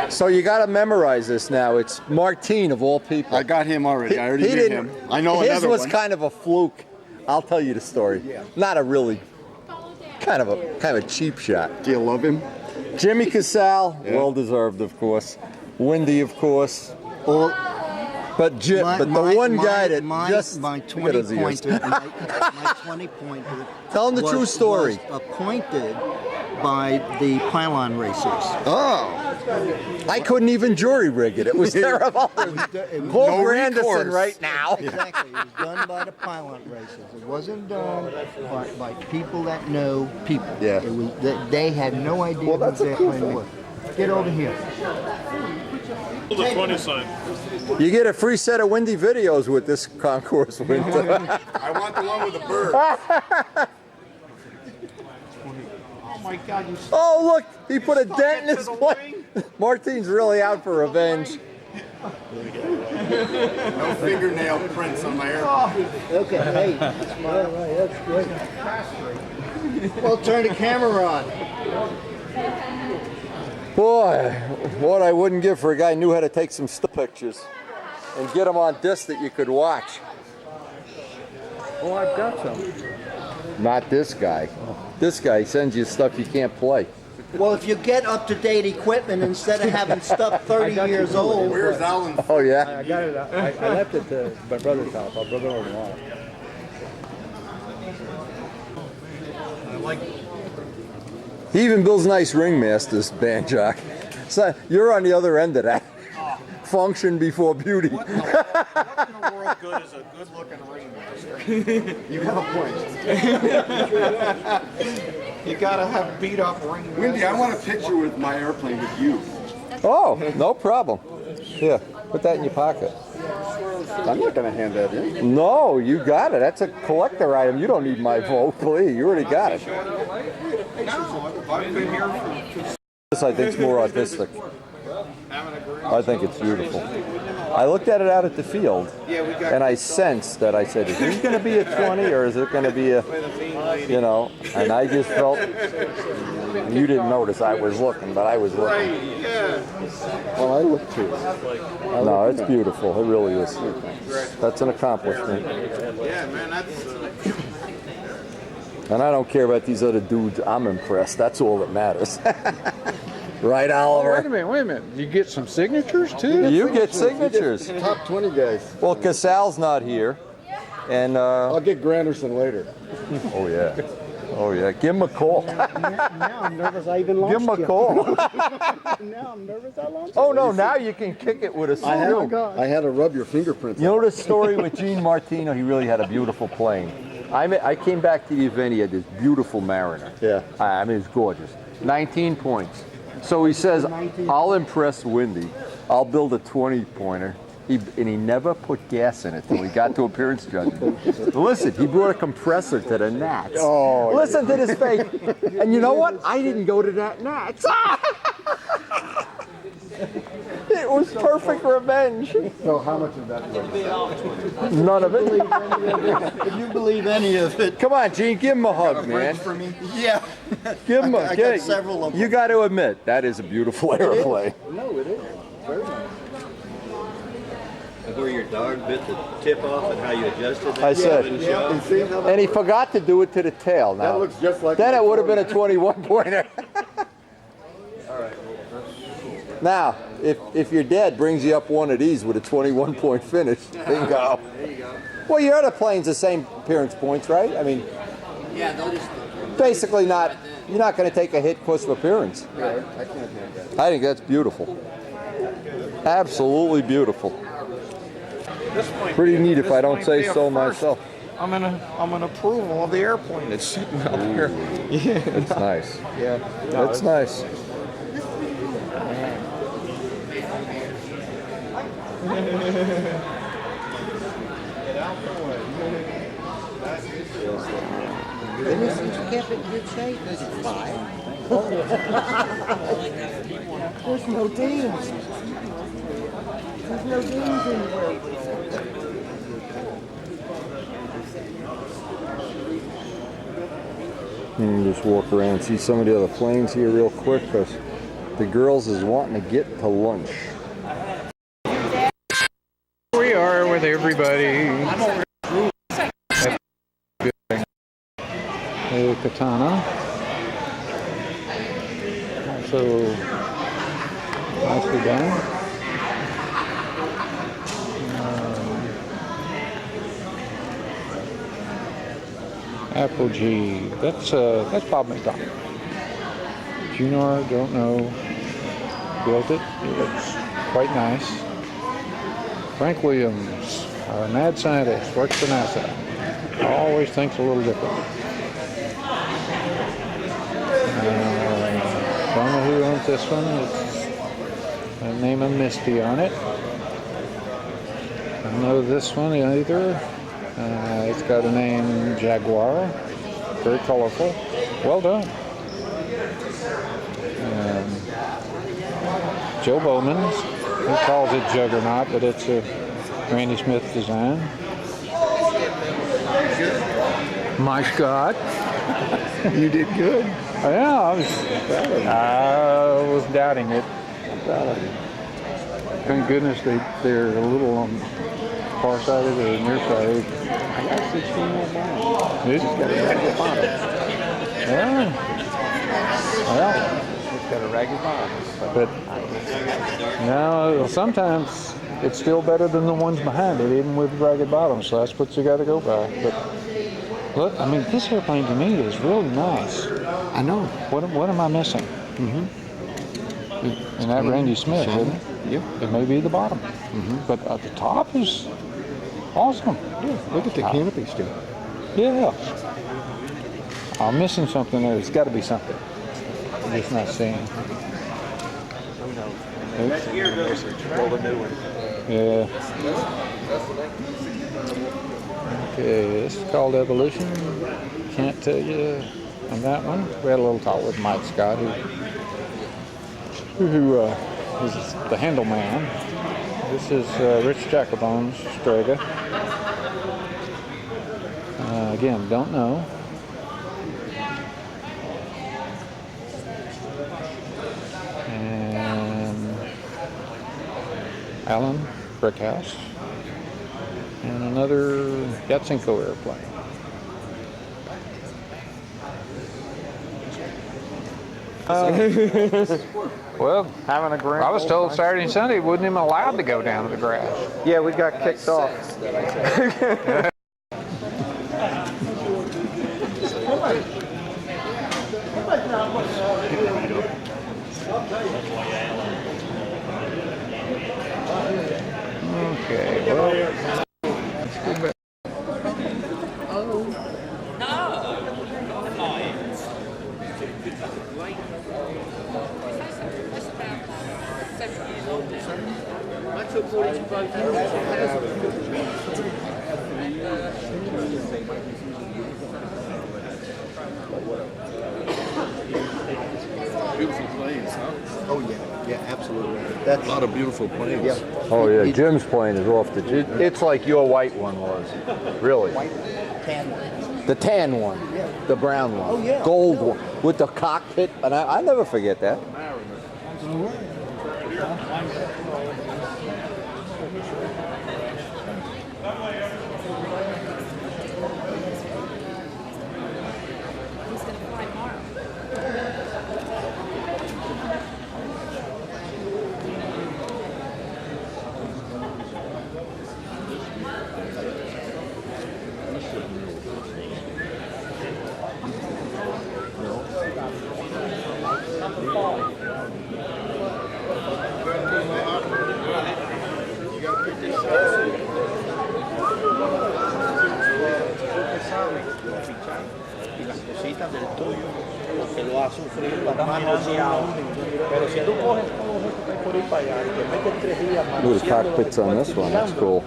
So you got to memorize this now. It's Martine of all people. I got him already. I already He did didn't- him. I know his another was one. kind of a fluke. I'll tell you the story. Not a really kind of a cheap shot. Do you love him? Jimmy Casal, Yeah. well deserved, of course. Wendy, of course. All, But the one guy that just my look at 20 his ears. pointer, my 20 pointer. Tell him the true story. Was appointed by the pylon racers. Oh. I couldn't even jury rig it. It was terrible. Paul Grandison right now. Exactly. It was done by the pylon racers. It wasn't done by people that know people. Yeah. It was, they had no idea Well, who that's a their cool plane thing. was. Get over here. The 20 sign. You get a free set of Wendy videos with this concourse win. I want the one with the bird. Oh my God, you Oh, look, he put a dent in his plane. Martine's really out for revenge. No fingernail prints on my airplane. Okay, hey, smile. That's good. Well, turn the camera on. Boy, what I wouldn't give for a guy who knew how to take some still pictures and get them on disc that you could watch. Oh, I've got some. Not this guy. This guy sends you stuff you can't play. Well, if you get up-to-date equipment instead of having stuff 30 years old. Where's Alan? Oh, yeah? I got it. I left it to my brother's house. My brother over there. He even builds nice ringmasters, Banjock. So you're on the other end of that. Function before beauty. What in the world good is a good-looking ringmaster? You have a point. You gotta have beat-up ringmasters. Wendy, I want a picture with my airplane with you. Oh, no problem. Here, put that in your pocket. I'm not going to hand that in. No, you got it. That's a collector item. You don't need my vote, please. You already got it. This, I think, is more artistic. I think it's beautiful. I looked at it out at the field, Yeah, we got and I sensed that I said, is this going to be a 20 or is it going to be a, you know, and I just felt, you didn't notice I was looking, but I was looking. Well, I look too. No, it's beautiful. It really is. That's an accomplishment. Yeah, man, that's. And I don't care about these other dudes. I'm impressed. That's all that matters. Right, Oliver? Wait a minute. You get some signatures too? You get signatures. Top 20 guys. Well, Casal's not here. And I'll get Granderson later. Oh, yeah. Oh, yeah. Give him a call. Now I'm nervous I even launched Give him a call. Now I'm nervous I launched Oh, no. Now you can kick it with a screw. I had to rub your fingerprints. You know the story with Gene Martino? He really had a beautiful plane. I came back to the event. He had this beautiful Mariner. Yeah. I mean, it's gorgeous. 19 points. So he says, I'll impress Windy. I'll build a 20-pointer. And he never put gas in it till he got to appearance judging. Listen, he brought a compressor to the Nats. Oh, listen to this fake. And you know what? I didn't go to that Nats. It was perfect revenge. So how much of that was? None of it. If you believe any of it. Come on, Gene, give him a hug, man. For me? Yeah. Give him a I got several of them. You got to admit, that is a beautiful airplane. No, it is. Very nice. Where your dog bit the tip off and how you adjusted that? I said, And he forgot to do it to the tail. Now, that looks just like then it would have been a 21-pointer. All right. Now, if your dad brings you up one of these with a 21-point finish, bingo. There you go. Well, your other plane's the same appearance points, right? I mean, Yeah, they'll just. basically not. You're not going to take a hit because of appearance. Right. I can't have that. I think that's beautiful. Absolutely beautiful. Pretty neat if I don't say so myself. I'm an approval of the airplane that's sitting up here. Yeah. It's nice. Yeah. It's nice. Since you kept it in good shape, is it 5? There's no dings. There's no dings anywhere. Just walk around and see some of the other planes here real quick because the girls is wanting to get to lunch. We are with everybody. A Katana. Also nicely done. Apogee. That's Bob McDonald. Junior, don't know. Built it. It looks quite nice. Frank Williams, our mad scientist, works for NASA. Always thinks a little different. Don't know who owns this one. It's the name of Misty on it. I don't know this one either. It's got a name Jaguar. Very colorful. Well done. Joe Bowman's. He calls it Juggernaut, but it's a Randy Smith design. My Scott. You did good. Yeah, I was doubting it. Thank goodness they're a little on far-sided or nearsighted. I got 16 more miles. It's got a ragged bottom. Yeah. Well, It's got a ragged bottom. but no, sometimes it's still better than the ones behind it, even with ragged bottoms. So that's what you got to go by. But look, I mean, this airplane to me is really nice. I know. What am I missing? And that Randy Smith, isn't it? Yeah. It may be the bottom, but at the top is awesome. Yeah, look at the canopy still. Yeah. I'm missing something there. There's got to be something. I'm just not seeing. Next year, build a new one. Yeah. Okay, this is called Evolution. Can't tell you on that one. We had a little talk with Mike Scott, who is the handle man. This is Rich Jackalbone's Strega. Again, don't know. And Allen Brickhouse. And another Yatsenko airplane. Well, having a grand. I was told Saturday and Sunday wasn't even allowed to go down to the grass. Yeah, we got kicked off. Okay, well, let's go back. Beautiful planes, huh? Oh yeah, yeah, absolutely. That's a lot of beautiful planes. Yeah. Oh yeah, Jim's plane is off the. It's like your white one was, really. Tan one. The tan one, the brown one, Oh, yeah. gold one with the cockpit, and I never forget that. He's gonna fly tomorrow. Y las cositas del tuyo, porque lo ha sufrido las manoseado. Pero si tú coges todo eso que hay por ir para allá y te metes 3 días Look at the cockpits on this one. That's cool.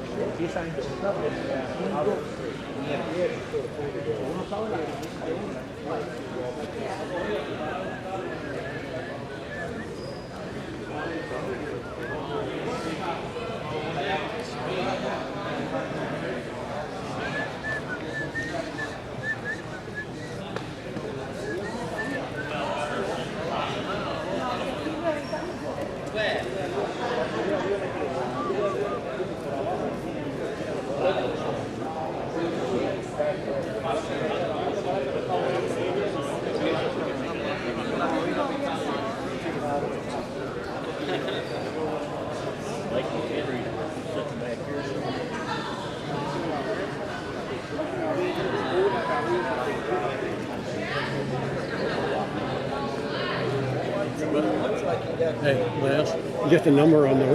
Hey, Lance, you get the number on the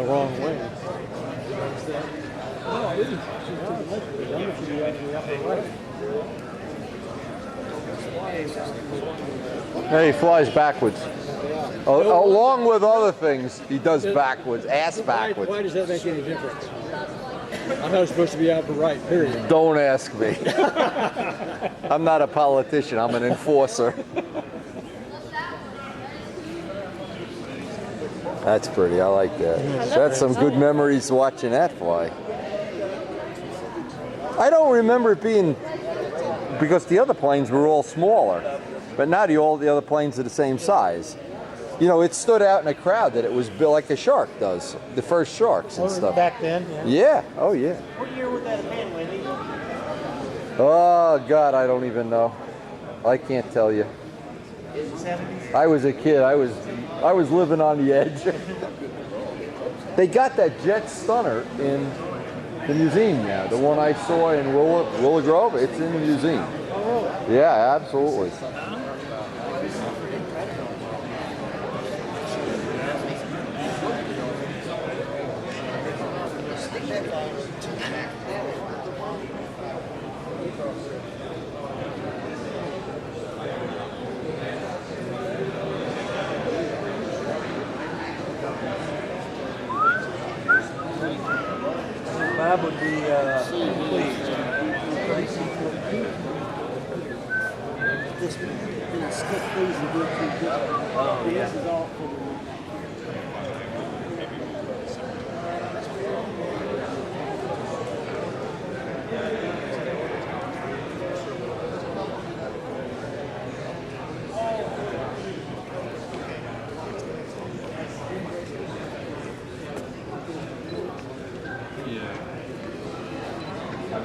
wrong way. Hey, he flies backwards. Along with other things, he does backwards, ass backwards. Why does that make any difference? I thought it was supposed to be out the right, period. Don't ask me. I'm not a politician, I'm an enforcer. That's pretty, I like that. That's some good memories watching that fly. I don't remember it being, because the other planes were all smaller, but now all the other planes are the same size. You know, it stood out in a crowd that it was built like a shark does, the first sharks and stuff. Back then? Yeah, oh yeah. What year would that have been, Wendy? Oh God, I don't even know. I can't tell you. In the 70s? I was a kid. I was living on the edge. They got that jet stunner in the museum now. The one I saw in Willow Grove, it's in the museum. Oh, really? Yeah, absolutely. Bob would be pleased. This stick these and do it through this. Oh, yeah. This is all for the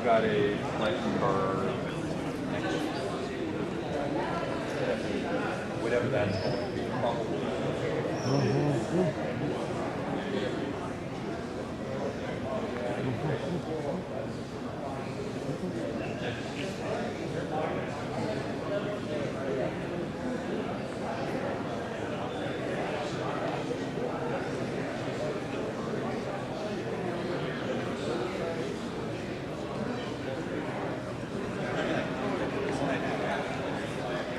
got a lightning bird. Whatever that's called.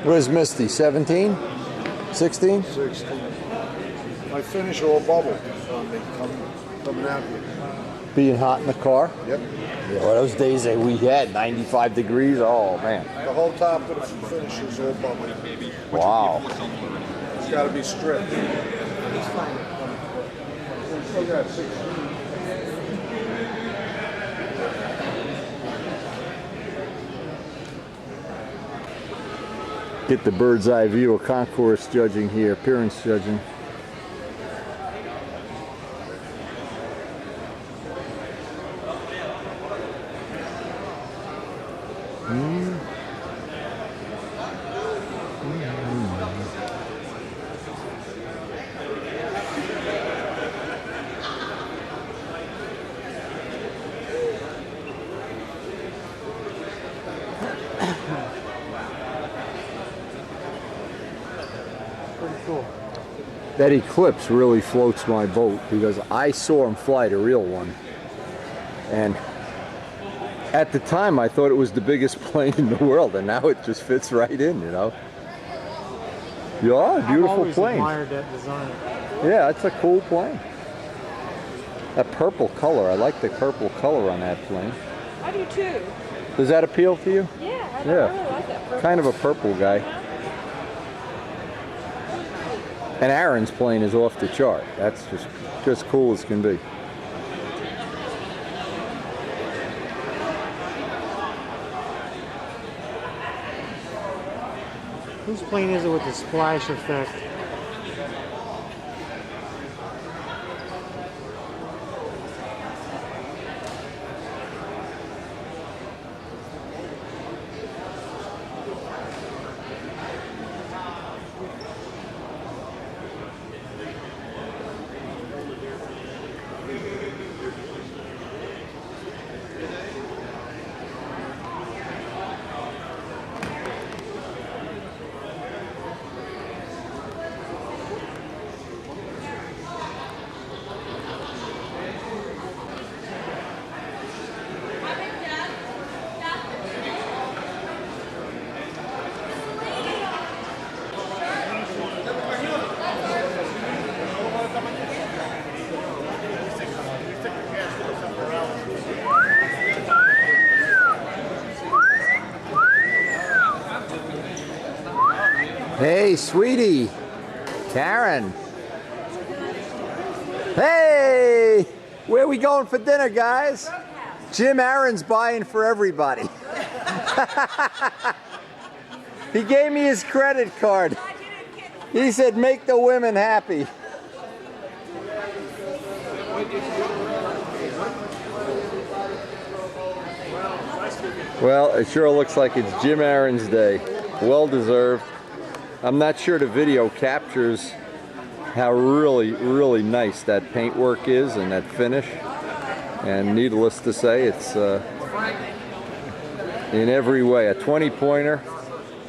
What is Misty, 17? 16? 16. My finish all bubble on me coming out here. Being hot in the car? Yep. Yeah, well, those days that we had 95 degrees, oh man. The whole top of the finish is all bubble. Wow. It's got to be stripped. Still got 16. Get the bird's eye view of concourse judging here, appearance judging. That eclipse really floats my boat because I saw him fly the real one. And at the time I thought it was the biggest plane in the world, and now it just fits right in, you know. Yeah, beautiful plane. I've always admired that design. Yeah, it's a cool plane. That purple color, I like the purple color on that plane. I do too. Does that appeal to you? Yeah, I Yeah. really like that purple. Kind of a purple guy. And Aaron's plane is off the chart. That's just cool as can be. Whose plane is it with the splash effect? Hey, sweetie. Karen. Hey! Where are we going for dinner, guys? Jim Aaron's buying for everybody. He gave me his credit card. He said, make the women happy. Well, it sure looks like it's Jim Aaron's day. Well deserved. I'm not sure the video captures how really nice that paintwork is and that finish. And needless to say, it's in every way. A 20-pointer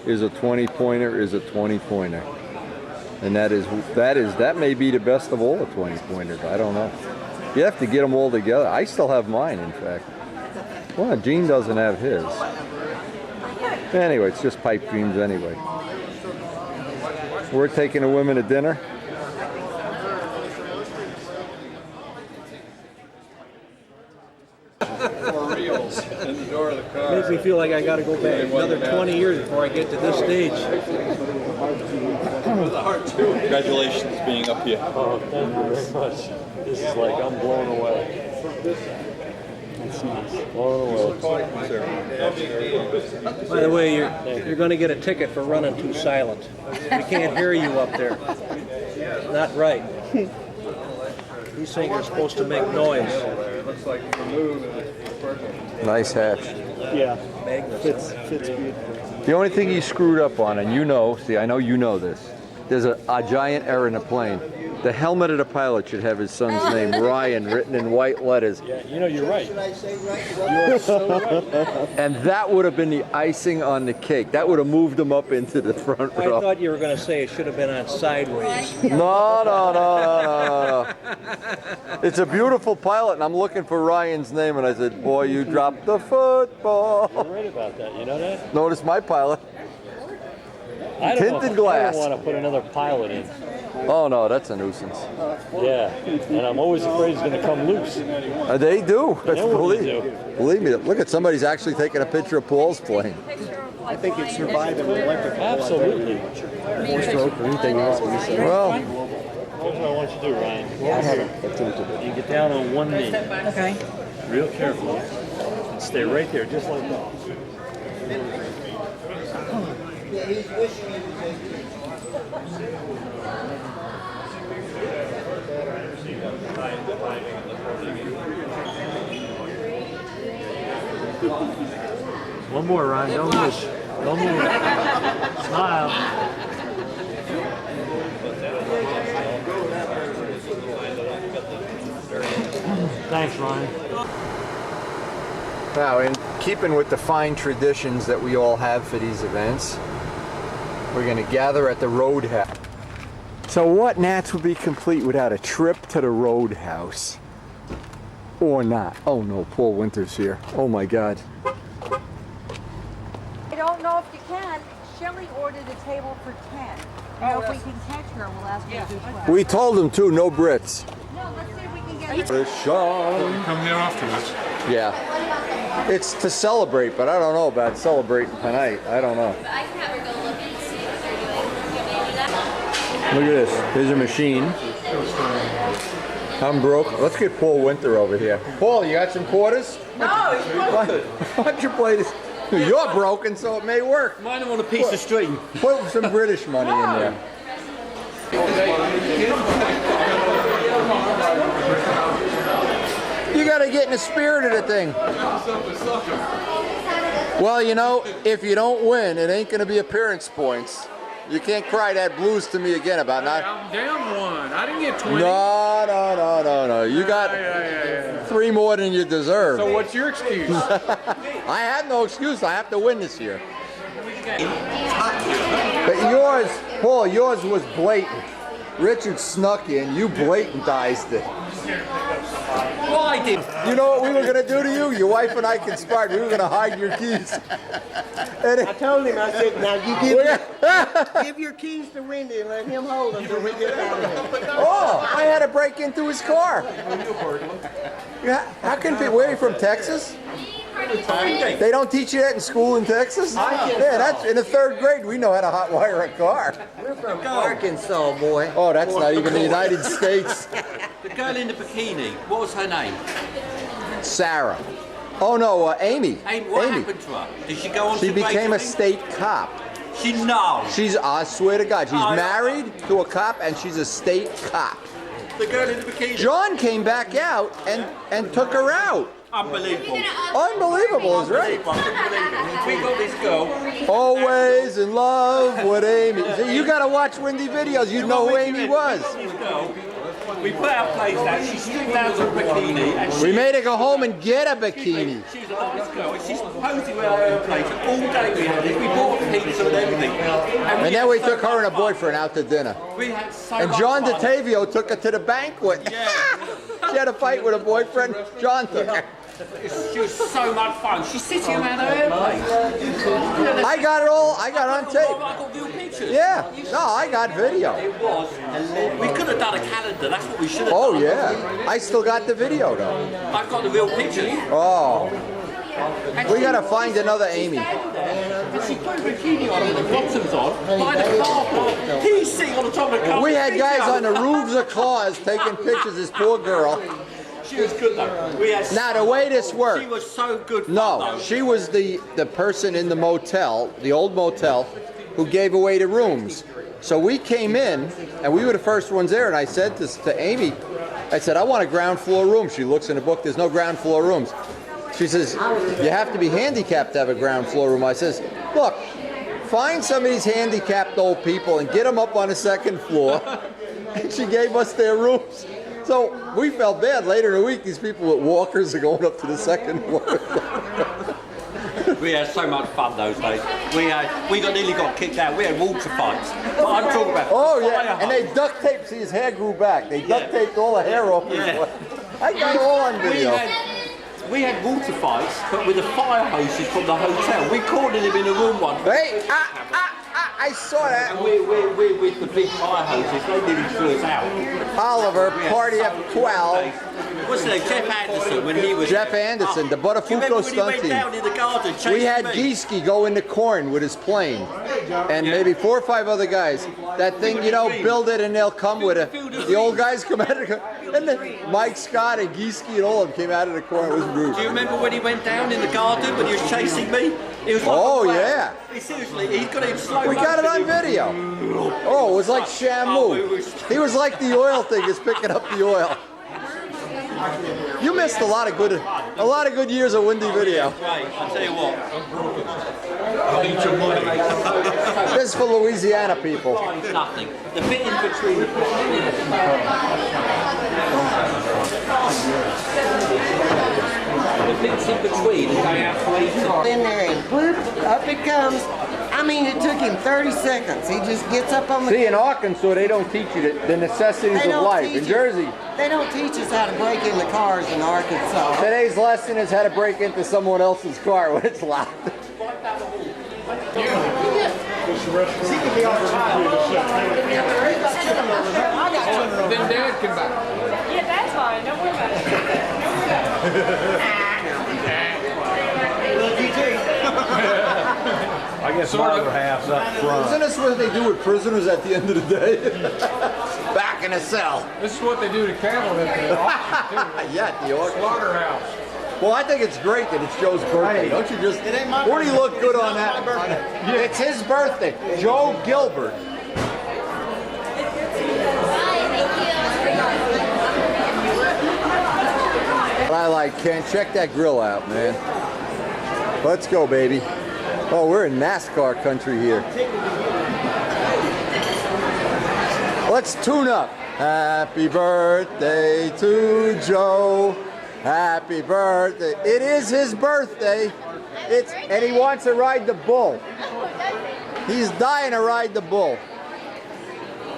is a 20-pointer is a 20-pointer. And that may be the best of all the 20-pointers. I don't know. You have to get them all together. I still have mine, in fact. Well, Gene doesn't have his. Anyway, it's just pipe dreams anyway. We're taking the women to dinner. For reals in the door of the car. Makes me feel like I got to go back another 20 years before I get to this stage. Congratulations being up here. Oh, thank you very much. This is like, I'm blown away. Blown away. By the way, you're going to get a ticket for running too silent. We can't hear you up there. Not right. These things are supposed to make noise. Looks like the move is perfect. Nice hatch. Yeah, fits beautiful. The only thing he screwed up on, and you know, see, I know you know this, there's a giant error in the plane. The helmet of the pilot should have his son's name, Ryan, written in white letters. Yeah, you know, you're right. You're so right. And that would have been the icing on the cake. That would have moved him up into the front I row. thought you were going to say it should have been on sideways. No. It's a beautiful pilot, and I'm looking for Ryan's name, and I said, boy, you dropped the football. You're right about that. You know that? Notice my pilot. Tinted glass. I don't want to put another pilot in. Oh no, that's a nuisance. Yeah, and I'm always afraid he's going to come loose. They do. They know what they Believe me. Look at somebody's actually taking a picture of Paul's plane. I think it survived an electric. Absolutely. Four-stroke or anything else. Well, here's what I want you to do, Ryan. You get down on one knee. Okay. Real carefully. And stay right there, just like that. One more, Ryan. Don't move. Don't move. Smile. Thanks, Ryan. now in keeping with the fine traditions that we all have for these events, we're going to gather at the Roadhouse. So what, Nats, would be complete without a trip to the Roadhouse? Or not? Oh no, Paul Winter's here. Oh my God. I don't know if you can. Shelley ordered a table for 10. You know, if we can catch her, we'll ask her to do 12. We told him too, no Brits. No, let's see if we can get Sean. Come here afterwards. Yeah. It's to celebrate, but I don't know about celebrating tonight. I don't know. I can have her go look and see what they're doing. Look at this. Here's a machine. I'm broke. Let's get Paul Winter over here. Paul, you got some quarters? No, it's broken. Why don't you play this? You're broken, so it may work. Mine on a piece of string. Put some British money in there. You gotta get in the spirit of the thing. Well, you know, if you don't win, it ain't gonna be appearance points. You can't cry that blues to me again about not. I'm down one. I didn't get 20. No. You got 3 more than you deserve. So what's your excuse? I have no excuse. I have to win this year. But yours, Paul, yours was blatant. Richard snuck in. You blatantized it. Well, I did. You know what we were going to do to you? Your wife and I conspired. We were going to hide your keys. I told him, I said, now you give your keys to Wendy and let him hold them until we get out of here. Oh, I had to break into his car. Yeah, how can people, where are you from, Texas? They don't teach you that in school in Texas? Yeah, that's in the 3rd grade. We know how to hotwire a car. We're from Arkansas, boy. Oh, that's not even the United States. The girl in the bikini, what was her name? Sarah. Oh no, Amy. What happened to her? Did she go on She to became a basically- state cop. She knows. I swear to God, she's married to a cop and she's a state cop. The girl in the bikini. John came back out and took her out. Unbelievable. Unbelievable is right. We got this girl. Always in love with Amy. You gotta watch Wendy videos, you'd know who Amy was. This girl, we put our place out, she stripped down to a bikini. And We made her go home and get a bikini. She's a nice girl, and she's posing around her place. All day we had it, we bought pizza and everything. And then we took her and her boyfriend out to dinner. We had so And much John fun. DeTavio took her to the banquet. Yeah. She had a fight with her boyfriend. John took her. She was so much fun. She's sitting around her airplane. I got it all. I got it on tape. I got real pictures. Yeah. No, I got video. It was. We could have done a calendar. That's what we should have done. Oh yeah. I still got the video though. I've got the real pictures. Oh. We gotta find another Amy. And she put a bikini on with the bottoms on by the car park. He's sitting on the top of the car. We had guys on the roofs of cars taking pictures of this poor girl. She was good though. We had Now the way this worked. She was so good fun, No, though. she was the person in the motel, the old motel, who gave away the rooms. So we came in, and we were the first ones there, and I said to Amy, I said, I want a ground floor room. She looks in the book, there's no ground floor rooms. She says, you have to be handicapped to have a ground floor room. I says, look, find some of these handicapped old people and get them up on the second floor. And she gave us their rooms. So we felt bad. Later in the week, these people with walkers are going up to the second floor. We had so much fun those days. We nearly got kicked out. We had water fights. But I'm talking about. Oh yeah, and they duct taped. See, his hair grew back. They duct taped all the hair off his leg. I got it all on video. We had water fights, but with the fire hoses from the hotel. We cornered him in a room once. Hey, I saw that. And we with the big fire hoses, they nearly threw us out. Oliver, party at 12. What's his name? Jeff Anderson, when he was... Jeff Anderson, the Buttafuoco stunt team. Down in the garden, we had Gieske go in the corn with his plane. And maybe 4 or 5 other guys. That thing, you know, build it and they'll come with it. The old guys come out of the corn. And then Mike Scott and Gieske and all of them came out of the corn. It was rude. Do you remember when he went down in the garden when he was chasing me? It was like yeah. Seriously, he's got it in slow We got it on video. Oh, it was like Shamu. He was like the oil thing, is picking up the oil. You missed a lot of good years of Windy Video. Right, I'll tell you what. I'll eat your money. This is for Louisiana people. Nothing. The bit in between. The bits in between and going out for each car. In there and whoop, up it comes. I mean, it took him 30 seconds. He just gets up on the... See, in Arkansas, they don't teach you the necessities of life. In Jersey... They don't teach us how to break into cars in Arkansas. Today's lesson is how to break into someone else's car when it's locked. He can be on time. Then Dad can back. Yeah, that's fine. Don't worry about I guess my other half's up front. Isn't this what they do with prisoners at the end of the day? Back in a cell. This is what they do to cattle at the auction, too. Yeah, at the auction. Slaughterhouse. Well, I think it's great that it's Joe's birthday. Don't you just... Won't he look good on that? It's his birthday. Joe Gilbert. I like Ken. Check that grill out, man. Let's go, baby. Oh, we're in NASCAR country here. Let's tune up. Happy birthday to Joe. Happy birthday. It is his birthday. And he wants to ride the bull. He's dying to ride the bull.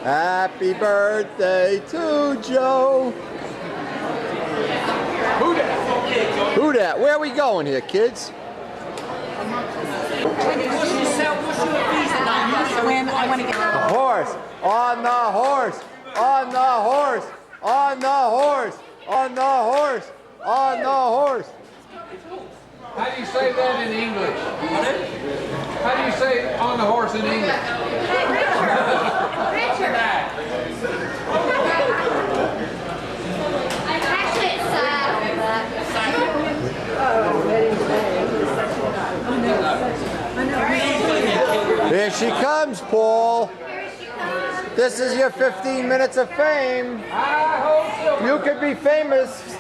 Happy birthday to Joe. Who dat? Who dat? Where are we going here, kids? The horse. On the horse. On the horse. On the horse. On the horse. On the horse. How do you say that in English? How do you say on the horse in English? Richard. Actually, it's Here she comes, Paul. This is your 15 minutes of fame. You could be famous.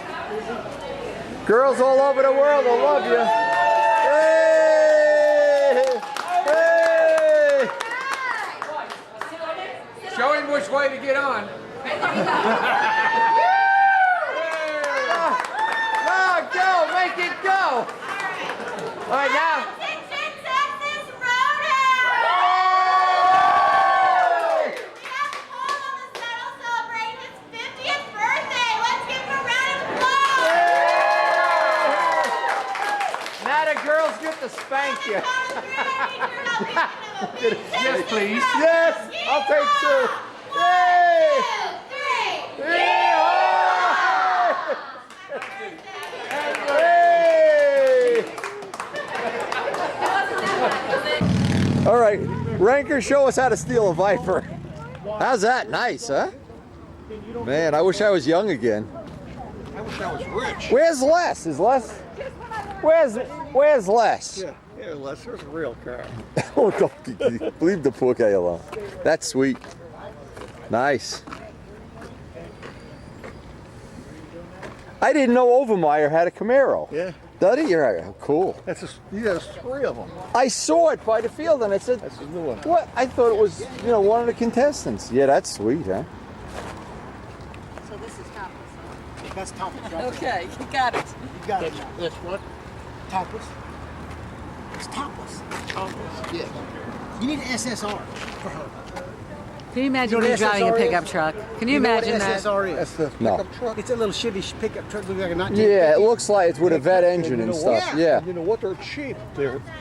Girls all over the world will love you. Hey! Hey! Show him which way to get on. No, go, make it go. All right, now. Girls get to spank you. Yes, please. Yes, I'll take 2. Yay! 3. Hey! All right, Ranker, show us how to steal a Viper. How's that? Nice, huh? Man, I wish I was young again. I wish I was rich. Where's Les? Is Les? Where's Les? Yeah, Les, there's a real car. Oh, don't leave the poor guy alone. That's sweet. Nice. I didn't know Overmeyer had a Camaro. Yeah. Does he? You're right. Cool. That's he has 3 of them. I saw it by the field and I said, That's his new one. what? I thought it was, you know, one of the contestants. Yeah, that's sweet, huh? So this is topless. That's topless. Okay, you got it. You got it. That's what? Topless. It's topless. Topless. Yeah. You need an SSR for her. Can you imagine You know me what driving a SSR pickup is? truck? Can you You know what imagine that? SSR is? That's the No. pickup truck. It's a little shitty pickup truck. Looks like a 1950s. Yeah, it looks like it's with a vet engine and stuff. Yeah. You know what? They're cheap.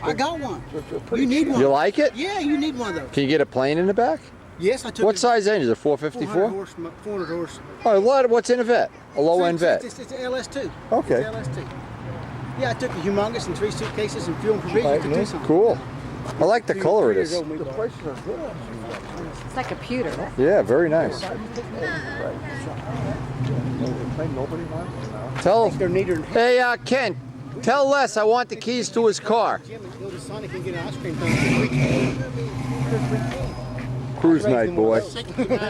I got one. pretty You need cheap. one. You like it? Yeah, you need one of those. Can you get a plane in the back? Yes, I took What it. size engine is it? 454? 400 horse. Oh, what's in a vet? A low-end vet. It's an LS2. Okay. It's LS2. Yeah, I took a humongous and 3 suitcases and fuel and provisions to do something. Cool. I like the color of this. The prices are good. It's like a pewter. Yeah, very nice. Tell hey, Ken, tell Les I want the keys to his car. Go to Sonic and get an ice cream cone. Cruise night, boy. That's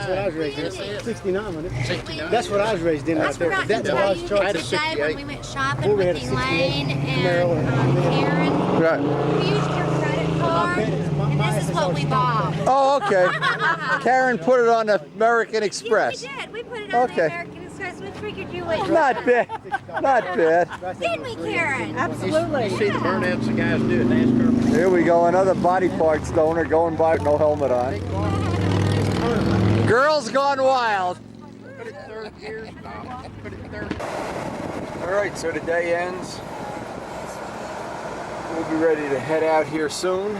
what I was raised in. 69, wasn't it? 69. That's what I was raised in I right there. forgot to That's what I tell was you charged today when we went shopping Before we with had a 68 Elaine and Camaro. Karen. Right. We used your credit card, and this is what we bought. Oh, okay. Karen put it on the American Express. We did. We put it on the Okay. American Express. We figured you would. Not bad. Not bad. Didn't we, Karen? Absolutely. You see the burnouts the guys do at NASCAR? Here we go, another body parts donor going by with no helmet on. Girls gone wild. Put it third gear, stop. Put it third. All right, so the day ends. We'll be ready to head out here soon.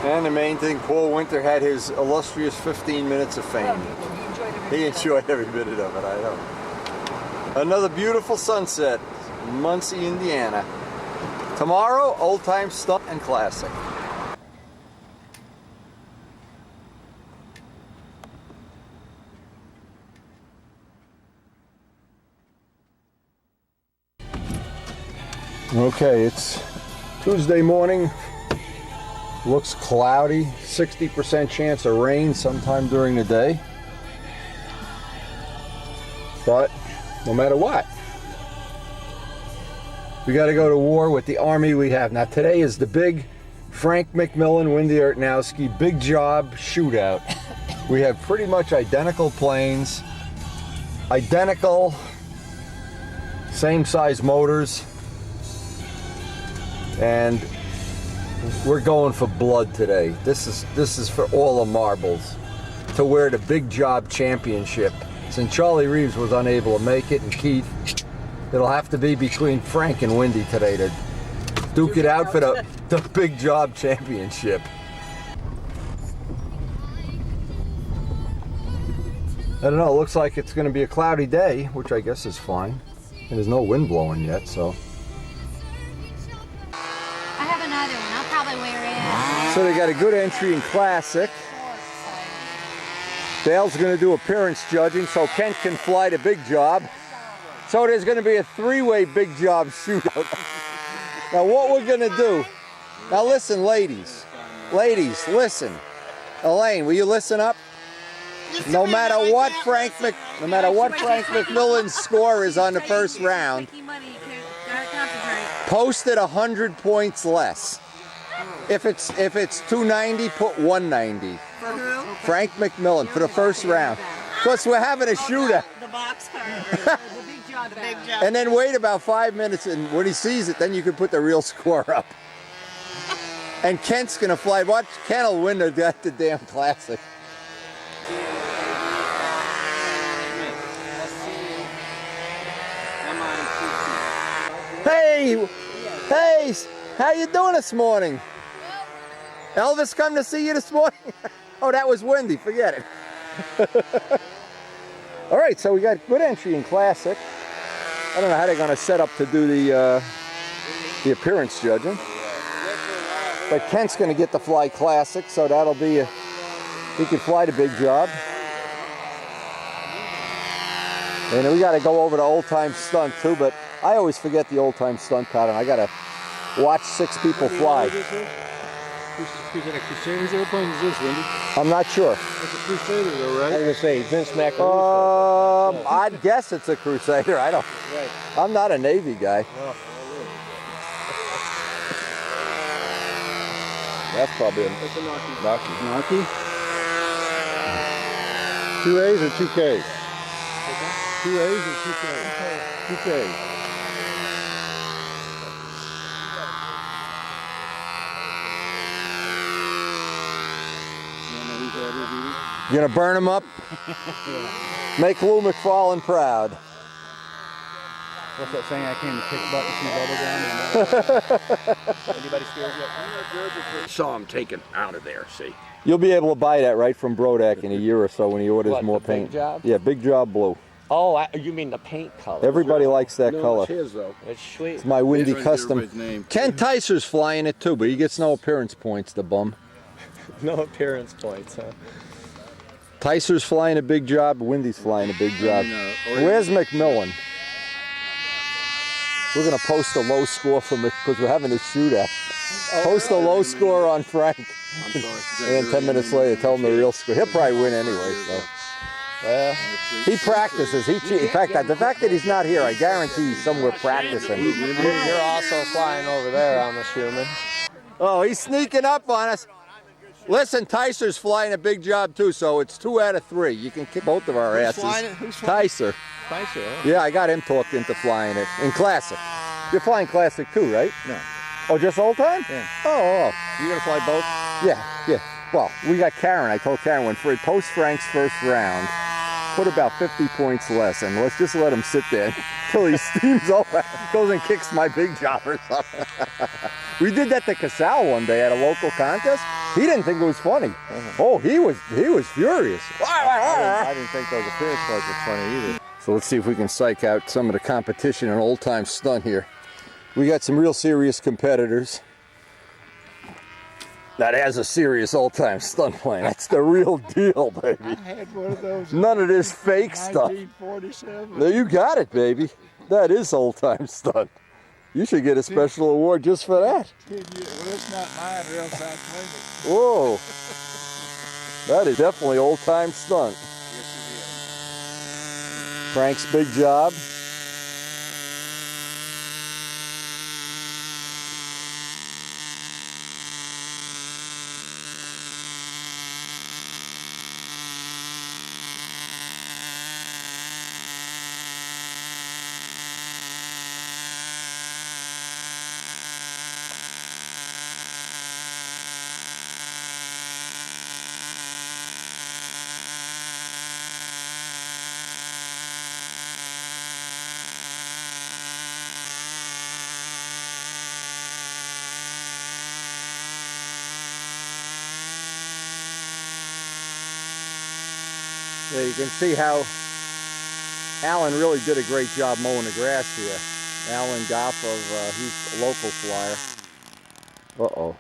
And the main thing, Paul Winter had his illustrious 15 minutes of fame. He enjoyed every minute of it, I know. Another beautiful sunset, Muncie, Indiana. Tomorrow, old time stunt and classic. Okay, it's Tuesday morning. Looks cloudy, 60% chance of rain sometime during the day. But no matter what, we got to go to war with the army we have. Now today is the big Frank McMillan, Wendy Artnowski big job shootout. We have pretty much identical planes, identical same size motors, and we're going for blood today. This is for all the marbles to wear the big job championship. Since Charlie Reeves was unable to make it, and Keith, it'll have to be between Frank and Wendy today to duke it out for the big job championship. I don't know, it looks like it's going to be a cloudy day, which I guess is fine. And there's no wind blowing yet, so. I have another one. I'll probably wear it. So they got a good entry in Classic. Dale's going to do appearance judging, so Kent can fly the big job. So there's going to be a 3-way big job shootout. Now what we're going to do, now listen ladies, listen. Elaine, will you listen up? No matter what Frank McMillan's score is on the first round, post it 100 points less. If it's 290, put 190. For who? Frank McMillan for the first round. Plus we're having a shootout. The boxcar. The big job. The big job. And then wait about 5 minutes, and when he sees it, then you can put the real score up. And Kent's gonna fly. Watch, Kent will win the damn Classic. Hey, how you doing this morning? Elvis come to see you this morning? Oh, that was Wendy, forget it. All right, so we got good entry in Classic. I don't know how they're gonna set up to do the appearance judging. But Kent's gonna get to fly Classic, so that'll be he can fly the big job. And then we gotta go over the old time stunt too, but I always forget the old time stunt pattern. I gotta watch 6 people fly. Whose airplane is this, Wendy? I'm not sure. It's a Crusader, though, right? I was gonna say Vince Macaluso. I'd guess it's a Crusader. I don't. Right. I'm not a Navy guy. No. That's probably a That's a Nocky. Nocky. Two A's or two K's? Two A's or two K's? Two K's. You gonna burn him up? Make Lou McFarlane proud. What's that saying? I came to kick butt and see bubble gum. Anybody scared yet? Saw him taken out of there, see? You'll be able to buy that right from Brodak in a year or so when he orders What, more the Big paint. Job? Yeah, Big Job blue. Oh, you mean the paint color? Everybody likes that No, color. it's his, though. It's sweet. It's my Windy Right there, custom. everybody's name. Ken Tyser's flying it too, but he gets no appearance points, the bum. No appearance points, huh? Tyser's flying a Big Job, Windy's flying a Big Job. Where's McMillan? We're gonna post a low score from it because we're having a shootout. Post a low score on Frank. And then 10 minutes later, tell him the real score. He'll probably win anyway, so. Well, he practices. In fact, the fact that he's not here, I guarantee he's somewhere practicing. You're also flying over there, I'm assuming. Oh, he's sneaking up on us. Listen, Tyser's flying a Big Job too, so it's 2 out of 3. You can kick both of our asses. Who's flying? Tyser. Tyser, huh? Yeah, I got him talked into flying it in Classic. You're flying Classic too, right? No. Oh, just old time? Yeah. Oh. You gonna fly both? Yeah. Well, we got Karen. I told Karen when post Frank's first round, put about 50 points less, and let's just let him sit there until he steams over, goes and kicks my Big Job or something. We did that to Casal one day at a local contest. He didn't think it was funny. Oh, he was furious. I didn't think those appearance points were funny either. So let's see if we can psych out some of the competition in old time stunt here. We got some real serious competitors. That has a serious old time stunt plane. That's the real deal, baby. I had one of those. None of this fake stuff. 1947. No, you got it, baby. That is old time stunt. You should get a special award just for that. 10 years. Well, it's not mine, or else I'd claim it. Whoa. That is definitely old time stunt. Frank's Big Job. Yeah, you can see how Alan really did a great job mowing the grass here. Alan Goff he's a local flyer. Uh-oh.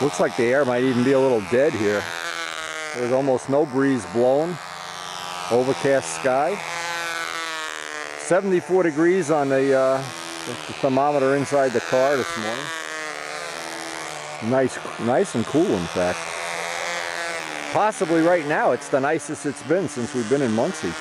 Looks like the air might even be a little dead here. There's almost no breeze blowing. Overcast sky. 74 degrees on the thermometer inside the car this morning. Nice and cool, in fact. Possibly right now it's the nicest it's been since we've been in Muncie.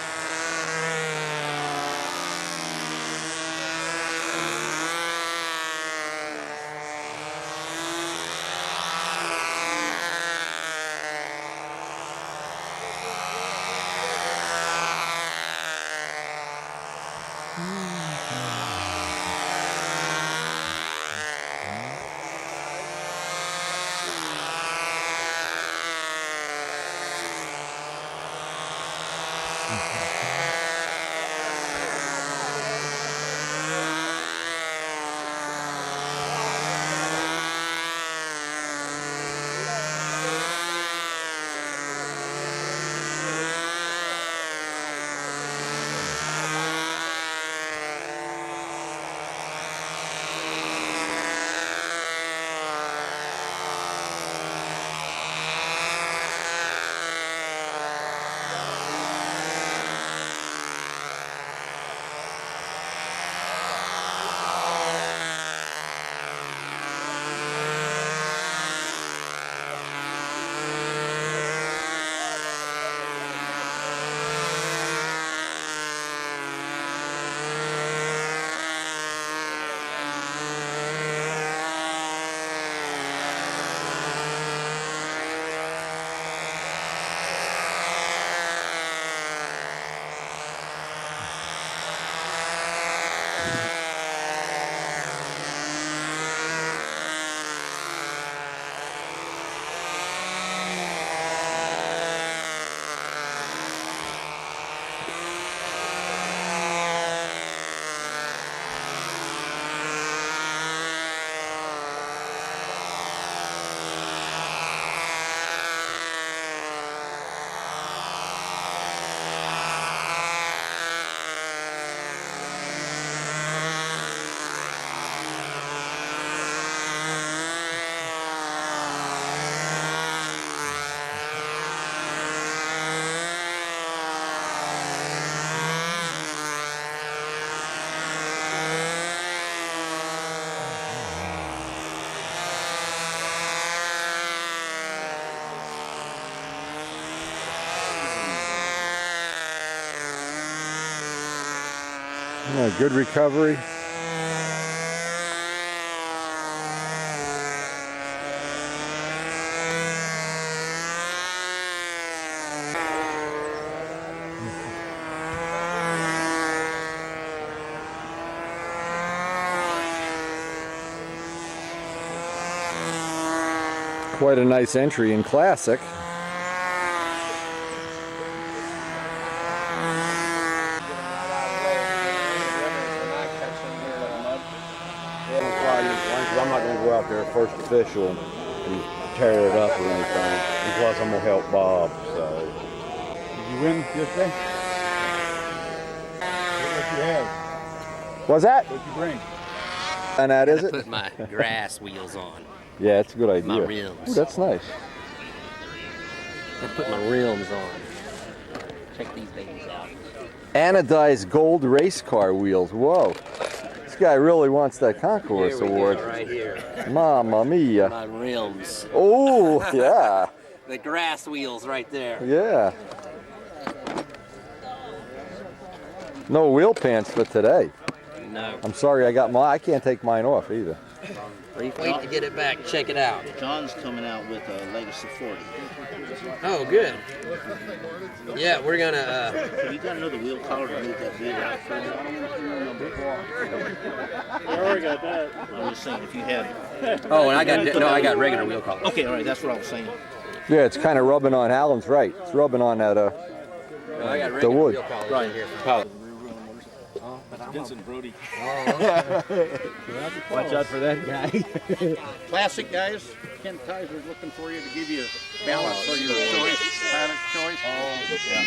Good recovery. Quite a nice entry in Classic. I'm not going to go out there first official and tear it up or anything. And plus, I'm going to help Bob. So, did you win yesterday? What you have? What's that? What you bring? And that is it? Put my grass wheels on. Yeah, that's a good idea. My rims. Ooh, that's nice. I put my rims on. Check these babies out. Anodized gold race car wheels. Whoa. This guy really wants that Concourse Here we award. go, right here. Mamma mia. My rims. Oh, yeah. The grass wheels right there. Yeah. No wheel pants for today. No. I'm sorry I got I can't take mine off either. Wait to get it back. Check it out. John's coming out with a Legacy 40. Oh, good. Yeah, we're gonna. You got another wheel collar to move that wheel out further. I already got that. I'm just saying, if you had it. Oh, and I got regular wheel collar. Okay, all right, that's what I was saying. Yeah, it's kind of rubbing on. Alan's right. It's rubbing on that I got the regular wood. wheel collar Right here. Vincent Brody. Watch out for that guy. Classic guys. Ken Kaiser's looking for you to give you balance for your choice, pilot choice. Oh, yeah.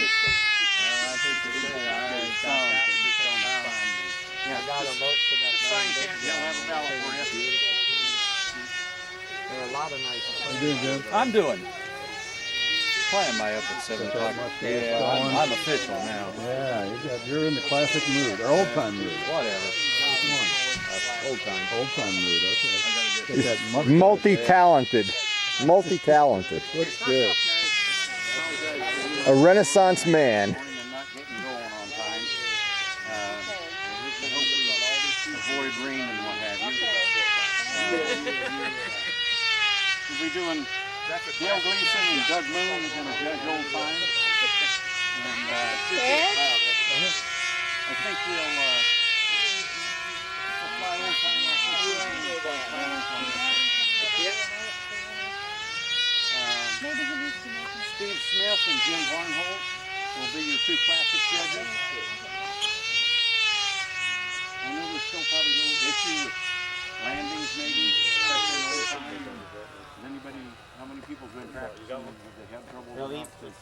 I got a vote for that. Sign can't have a ballot for you. There are a lot of nice. How you doing, Jim? I'm doing. Playing my up at 7 o'clock. Yeah, I'm official now. Yeah, you're in the classic mood, or old time mood. Whatever. Come on. Old time. Old time mood, okay. Get that mustache. Multi-talented. Multi-talented. Looks good. A Renaissance man. Avoid rain and what have you. We'll be doing Dale Gleason and Doug Moon is going to judge old time. And I think we'll fly old time Steve Smith and Jim Barnholt will be your two classic judges. I know there's still probably a little issue with landings maybe, especially in old time. Does anybody, how many people have been practicing? Have they had trouble with that?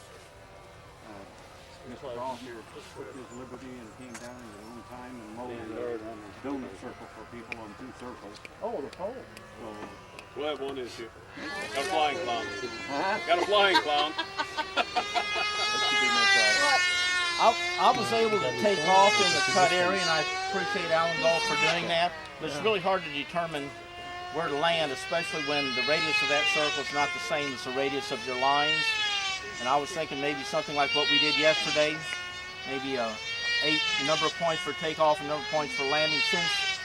Mr. Ross here took his liberty and came down in his own time and mowed a donut circle for people on 2 circles. Oh, the pole. So, We'll have one issue. Got a flying clown. Got a flying clown. I was able to take off in the cut area, and I appreciate Alan Gall for doing that. But it's really hard to determine where to land, especially when the radius of that circle is not the same as the radius of your lines. And I was thinking maybe something like what we did yesterday, maybe a number of points for takeoff and number of points for landing, since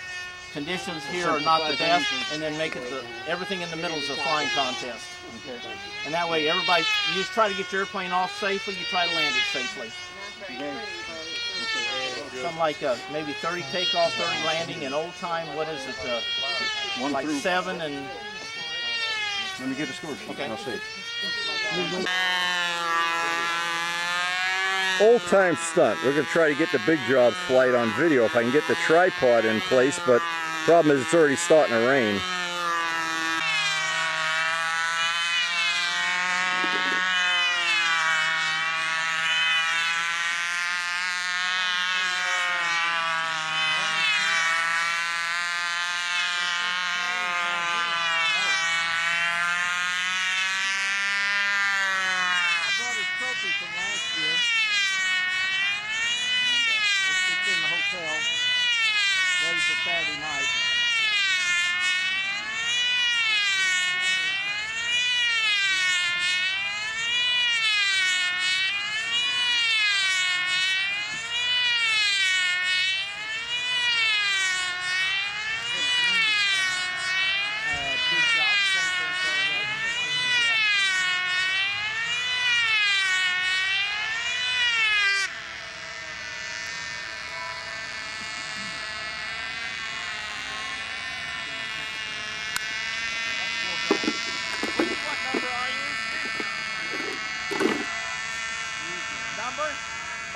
conditions here are not the best, and then make it everything in the middle is a flying contest. Okay. And that way everybody, you just try to get your airplane off safely, you try to land it safely. Something like maybe 30 takeoff, 30 landing, and old time, what is it? Like 7 and... Let me get the scores. Okay. I'll see. Old time stunt. We're going to try to get the big job flight on video if I can get the tripod in place, but problem is it's already starting to rain.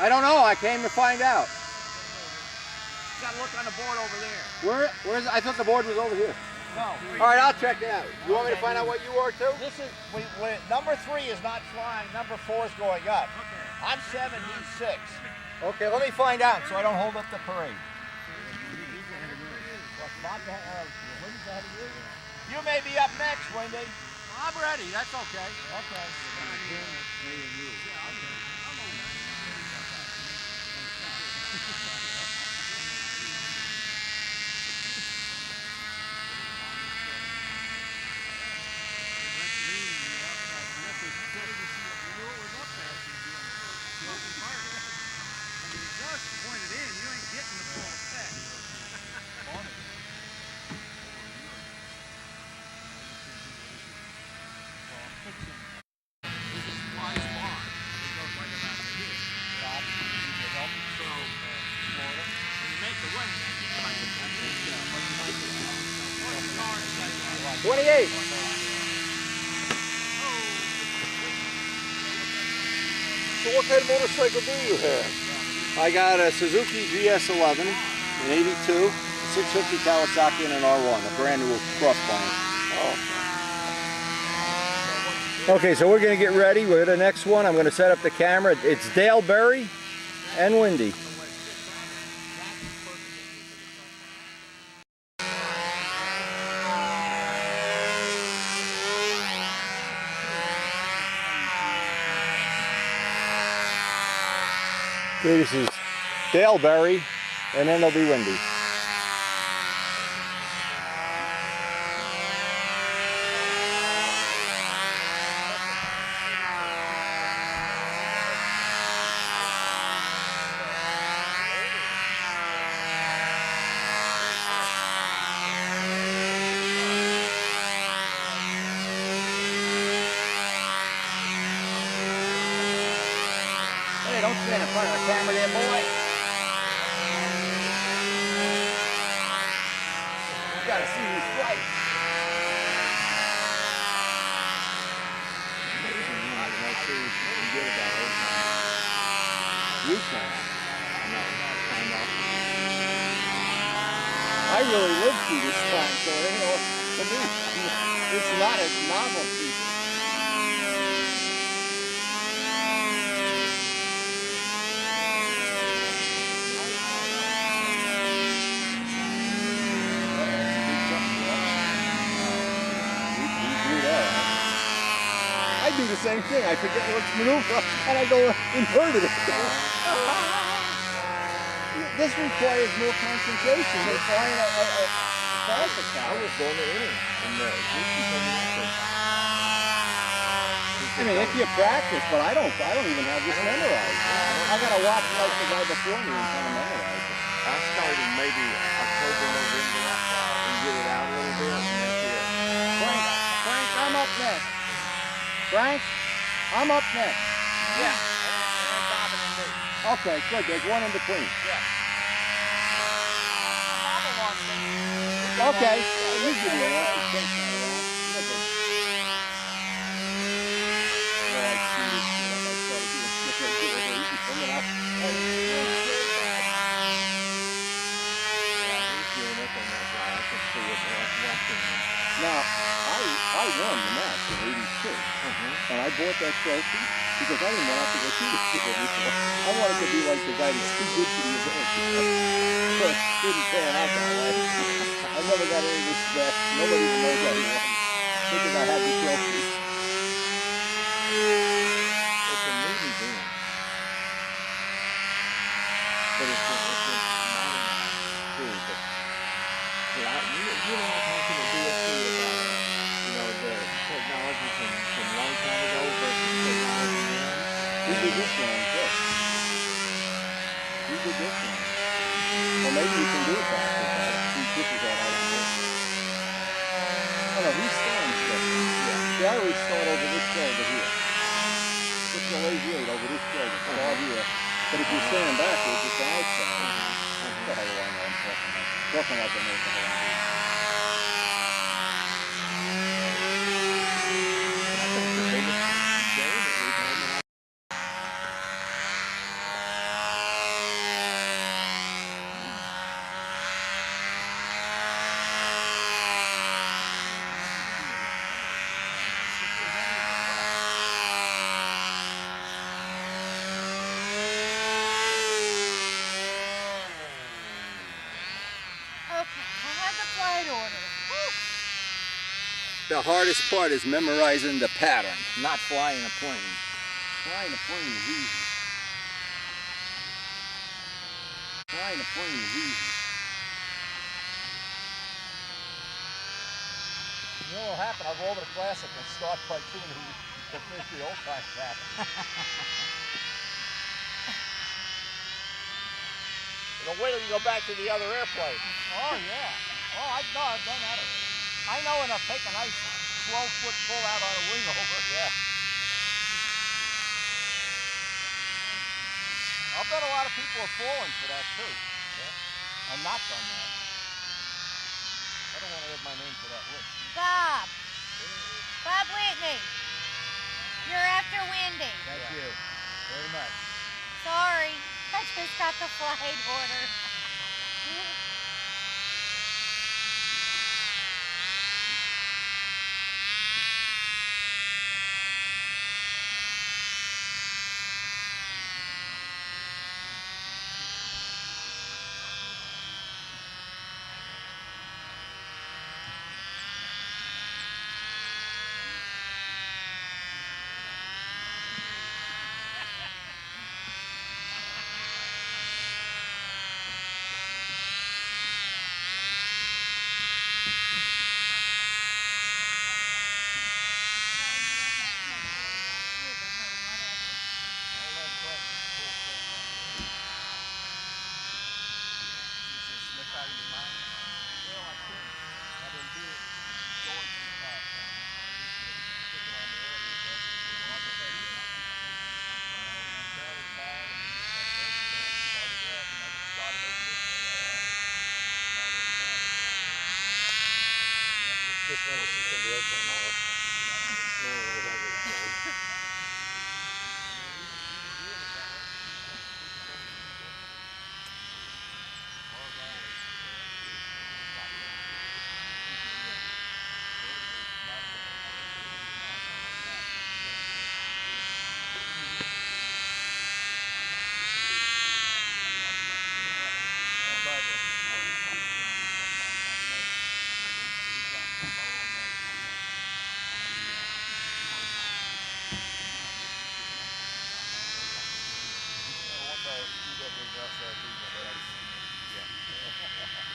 I don't know. I came to find out. You gotta look on the board over there. Where's? I thought the board was over here. No. All right, I'll check it out. You want me to find out what you are too? This is number 3 is not flying. Number 4 is going up. Okay. I'm 7. He's 6. Okay, let me find out so I don't hold up the parade. You may be up next, Wendy. I'm ready. That's okay. Okay. 28. So what kind of motorcycle do you have? I got a Suzuki GS11, an 82, 650 Kawasaki, and an R1, a brand new cross plane. Okay, so we're going to get ready with the next one. I'm going to set up the camera. It's Dale Berry and Windy. Okay, this is Dale Berry, and then there'll be Windy. Hey, don't stand in front of the camera there, boy. You gotta see these flights. You can. I really lived through this time, so you know, for me, it's not a novelty. I do the same thing. I forget which maneuver, and I go inverted it. This requires more concentration than flying a classic car. I was going to inning in those. I mean, if you practice, but I don't even have this memorized. I gotta watch like the guy before me and kind of memorize it. I started maybe October, November, and get it out a little bit, and that's it. Frank, I'm up next. Frank, I'm up next. Yeah. Okay, good. There's one in between. Okay. You give me one. Now, I won the match in '82, and I bought that trophy because I didn't want to have to go through this shit anymore. I wanted to be like the guy that's too good for the event. But it didn't pan out that way. I never got any respect. Nobody even knows I won because I had the trophy. It's a neat event. But it's modernized too. But you know, I'm talking to DSC about, you know, the technology from a long time ago versus technology now. We did this one first. We did this one. Well, maybe we can do it faster, but this is all I don't know. Oh no, he stands there. See, I always start over this shoulder here. Put the lazy weight over this shoulder, start here. But if you're standing backwards, it's an outside. What the hell do I know I'm talking about? Talking like I know what the hell I'm doing. The hardest part is memorizing the pattern, not flying a plane. Flying a plane is easy. Flying a plane is easy. You know what'll happen? I'll go over to Classic and start by tuning the finish the old time back. Then wait till you go back to the other airplane. Oh yeah. Oh, I've done that already. I know enough to take a nice 12-foot pull out on a wing over. Yeah. I'll bet a lot of people have fallen for that too. Yeah. And not done that. I don't want to add my name Bob. Bob Whitney. You're after Wendy. Thank you very much. Sorry, I just got the flight order.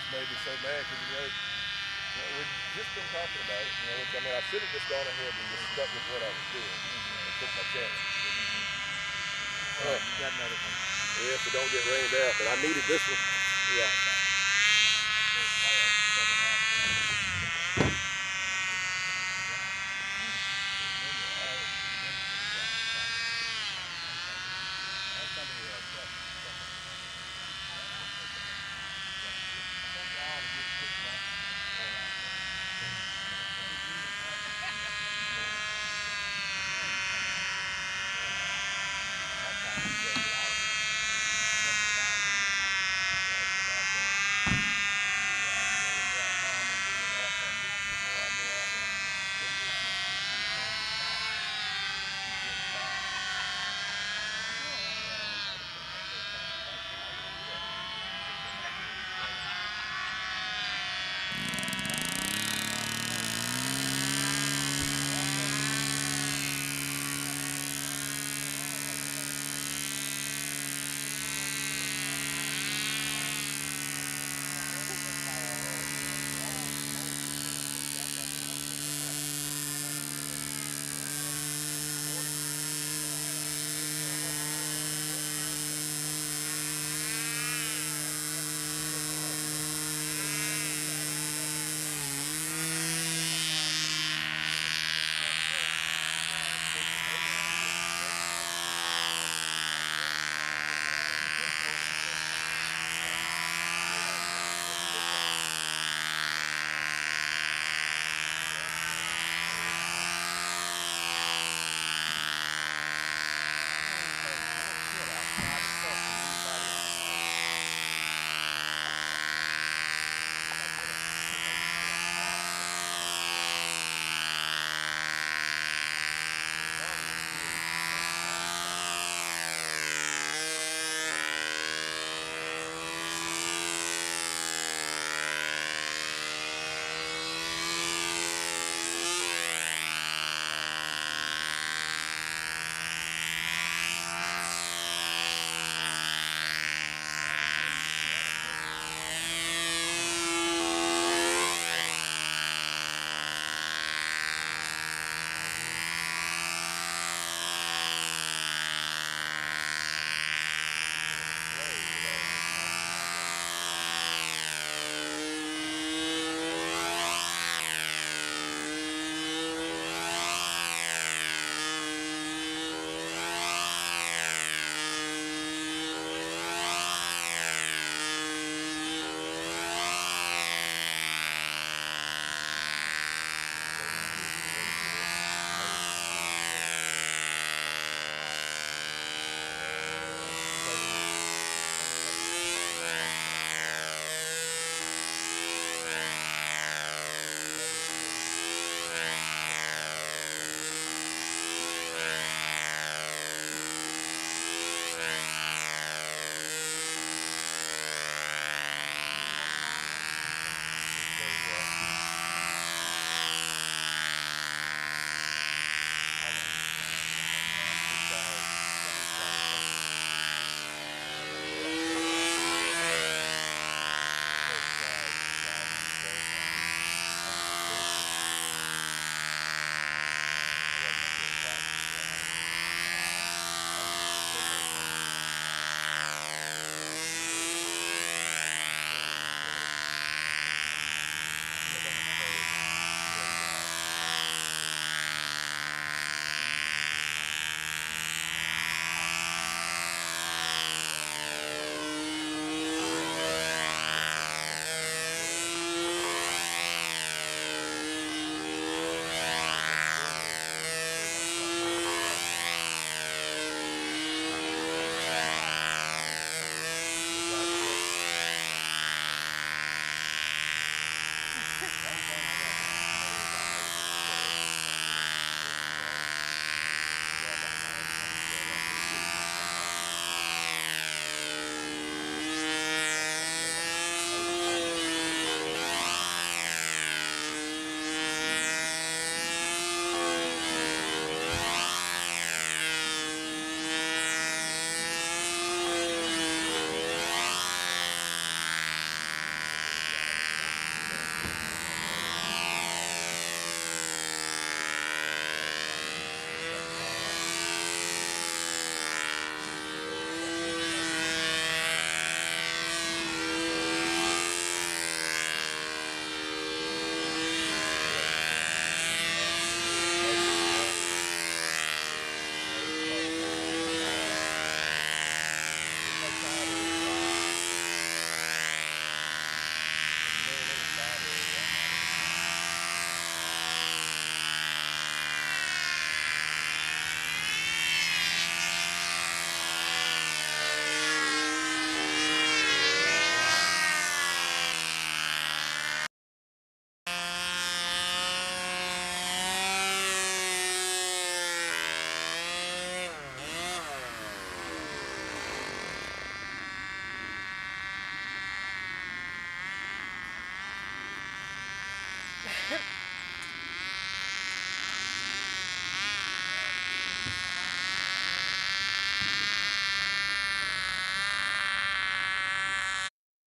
Made me so mad because we've just been talking about it. I mean, I should have just gone ahead and just stuck with what I was doing and took my chance. You got another one. Yeah, if it don't get rained out, but I needed this one. Yeah.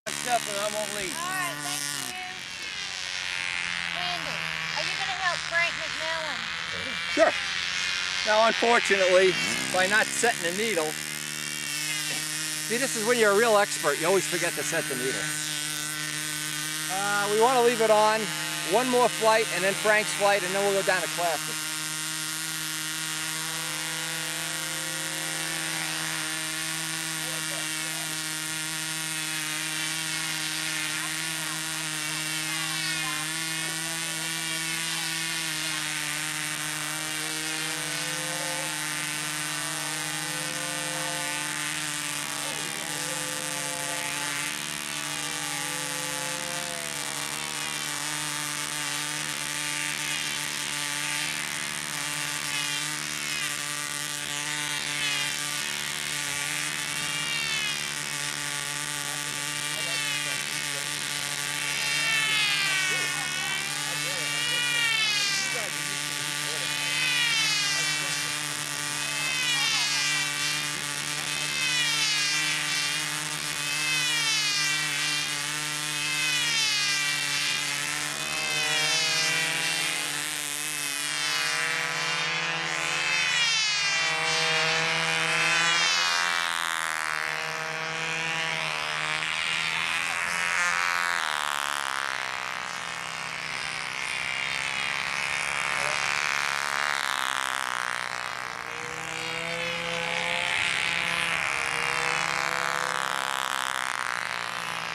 Stuff and I won't leave. All right, thank you. Randy, are you going to help Frank McMillan? Sure. Now, unfortunately, by not setting the needle, see, this is when you're a real expert. You always forget to set the needle. We want to leave it on. One more flight, and then Frank's flight, and then we'll go down to Classic.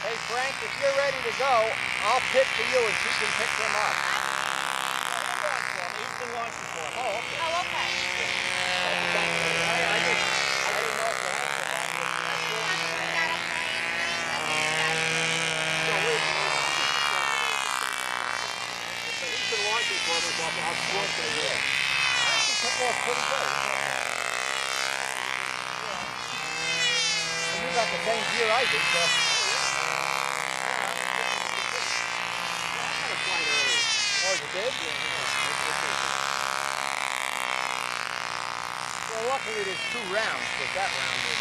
Hey Frank, if you're ready to go, I'll pit for you and she can pick him up. He's been launched before. Oh, okay. Oh, okay. I didn't know if you had He's been launching for me, so I'll score for you. I think took off pretty good. And you got the same gear I did, so. Oh, you did? Well, luckily there's 2 rounds, because that round was...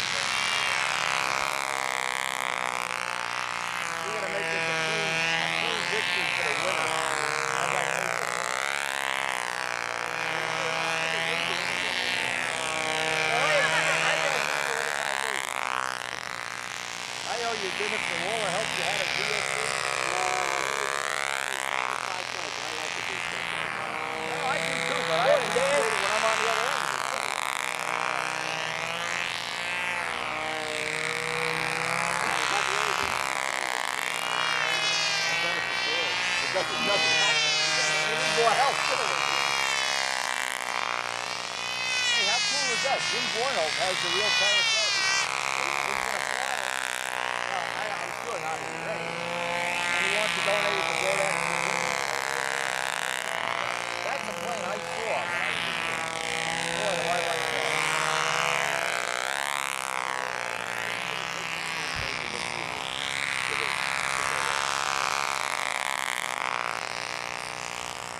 We're going to make this a clean victory for the winner. I'd like to make it. I owe you dinner from Waller. Help you had a DSC. I do too, but I appreciate it when I'm on the other end. It doesn't help. You need more help, too. Hey, how cool is that? Jim Bornholm has the real Sarasota. He's going to fly it. I'm sure not. He's ready. And he wants to donate it to go there. That's a plane I saw when I was a kid. Boy, do I like that.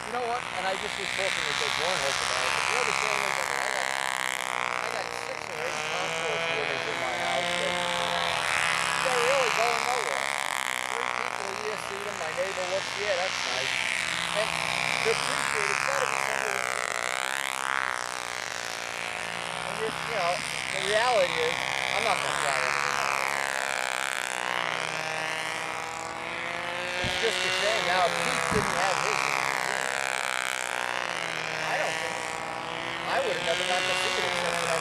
You know what? And I just was talking with Bill Bornholm about it. The other thing is that I got 6 or 8 Concourse units in my house that they're really going nowhere. 3 people a year see them. My neighbor looks, yeah, that's nice. And to appreciate it's got to be somebody. And just, you know, the reality is, I'm not going to fly anything. It's just a shame now. Pete didn't have his. I don't think. I would have never gotten to see it except for that.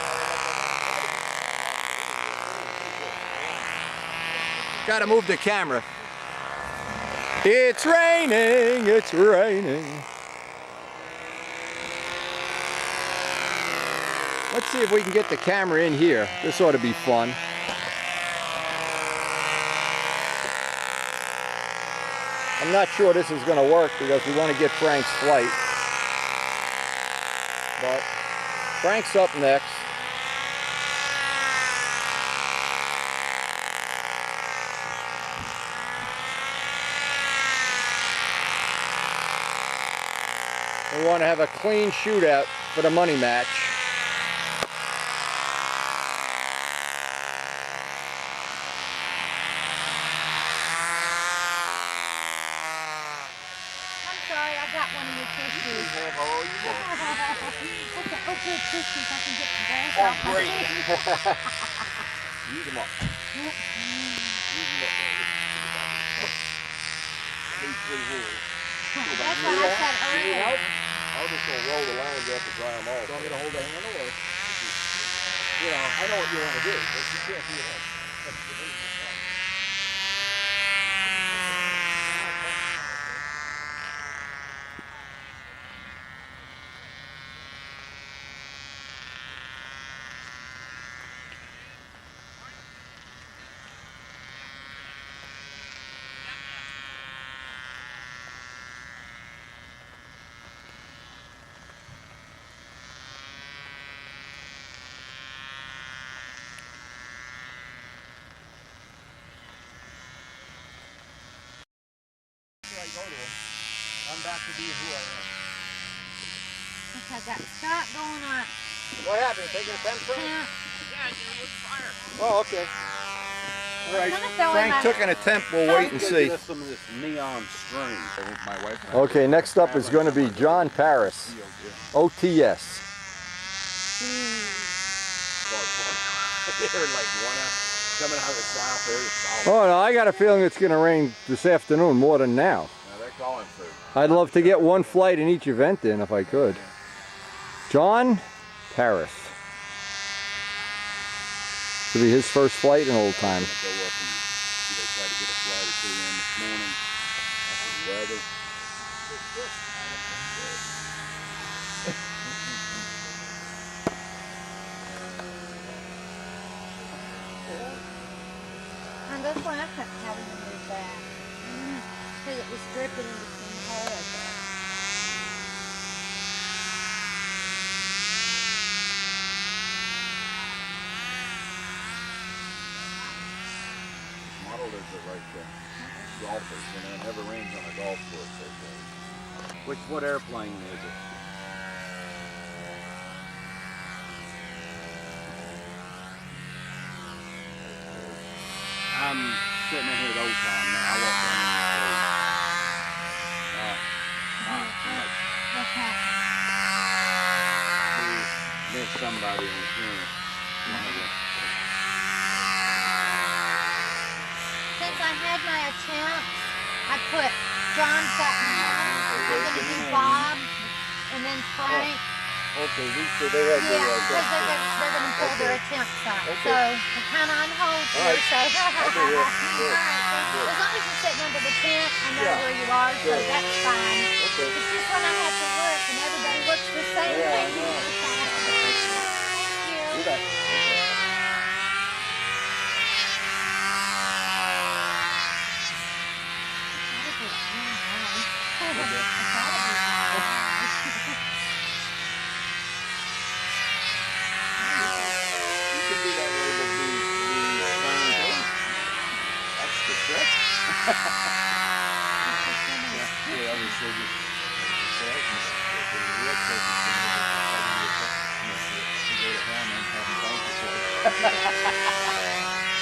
Got to move the camera. It's raining, it's raining. Let's see if we can get the camera in here. This ought to be fun. I'm not sure this is going to work because we want to get Frank's flight. But Frank's up next. We want to have a clean shootout for the money match. I'm sorry, I got one of your tissues. Okay, oh good, tissues, I can get the grass off. Oh, great. Use them up. Use them up. These 3 holes. That's what I said earlier. I was just going to roll the lines up and dry them off. Want me to hold the handle or? You know, I know what you want to do, but you can't do it. I'm back to being who I am. Okay, I got Scott going on. What happened? Taking a temperature? Yeah. Yeah, you with fire. Oh, okay. All right, I'm gonna throw in Frank my- took an attempt. We'll wait and see. Some of this neon string. My wife. Okay, next up is going to be John Paris, OTS. They're like one out coming out of the south there. It's Oh no, I got a feeling it's going to rain this afternoon more than now. Now they're calling for. I'd love to get one flight in each event in if I could. John Paris. This will be his first flight in old time. Go up and they try to get a flight or 2 in this morning. That's the weather. And this one I couldn't have him move back. Because it was dripping in between holes there. Modeled as the like golfers, you know, it never rains on a golf course. They say. What airplane is it? I'm sitting in here the old time now. I walk down the street. What's happening? There's somebody in here. Since I had my attempt, I put John Sutton, I'm going to do Bob, and then Frank. Okay, so they have Yeah, because they're going to pull their attempts out. So we're kind of on hold here. So. I'll be here. All Sure. right, as long as you're sitting under the tent, I know Yeah. where you are, so Sure. that's fine. Okay. It's just when I have to look and everybody looks the same Yeah, I way. know. Thank you. Do that.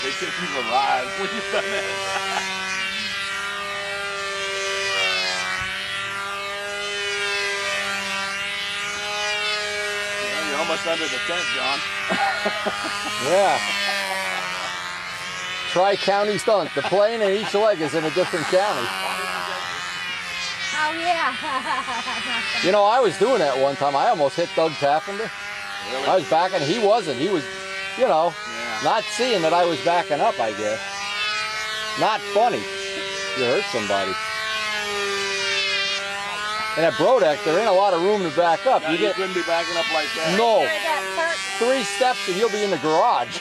They think you've arrived when you've done that. Well, you're almost under the tent, John. Yeah. Tri-county stunt. The plane and each leg is in a different county. Oh, yeah. You know, I was doing that one time. I almost hit Doug Taffender. Really? I was backing. He wasn't. He was, you know, not seeing that I was backing up, I guess. Not funny. You hurt somebody. And at Brodeck, there ain't a lot of room to back up. Now, You you get couldn't be backing up like that. no 3 steps and you'll be in the garage.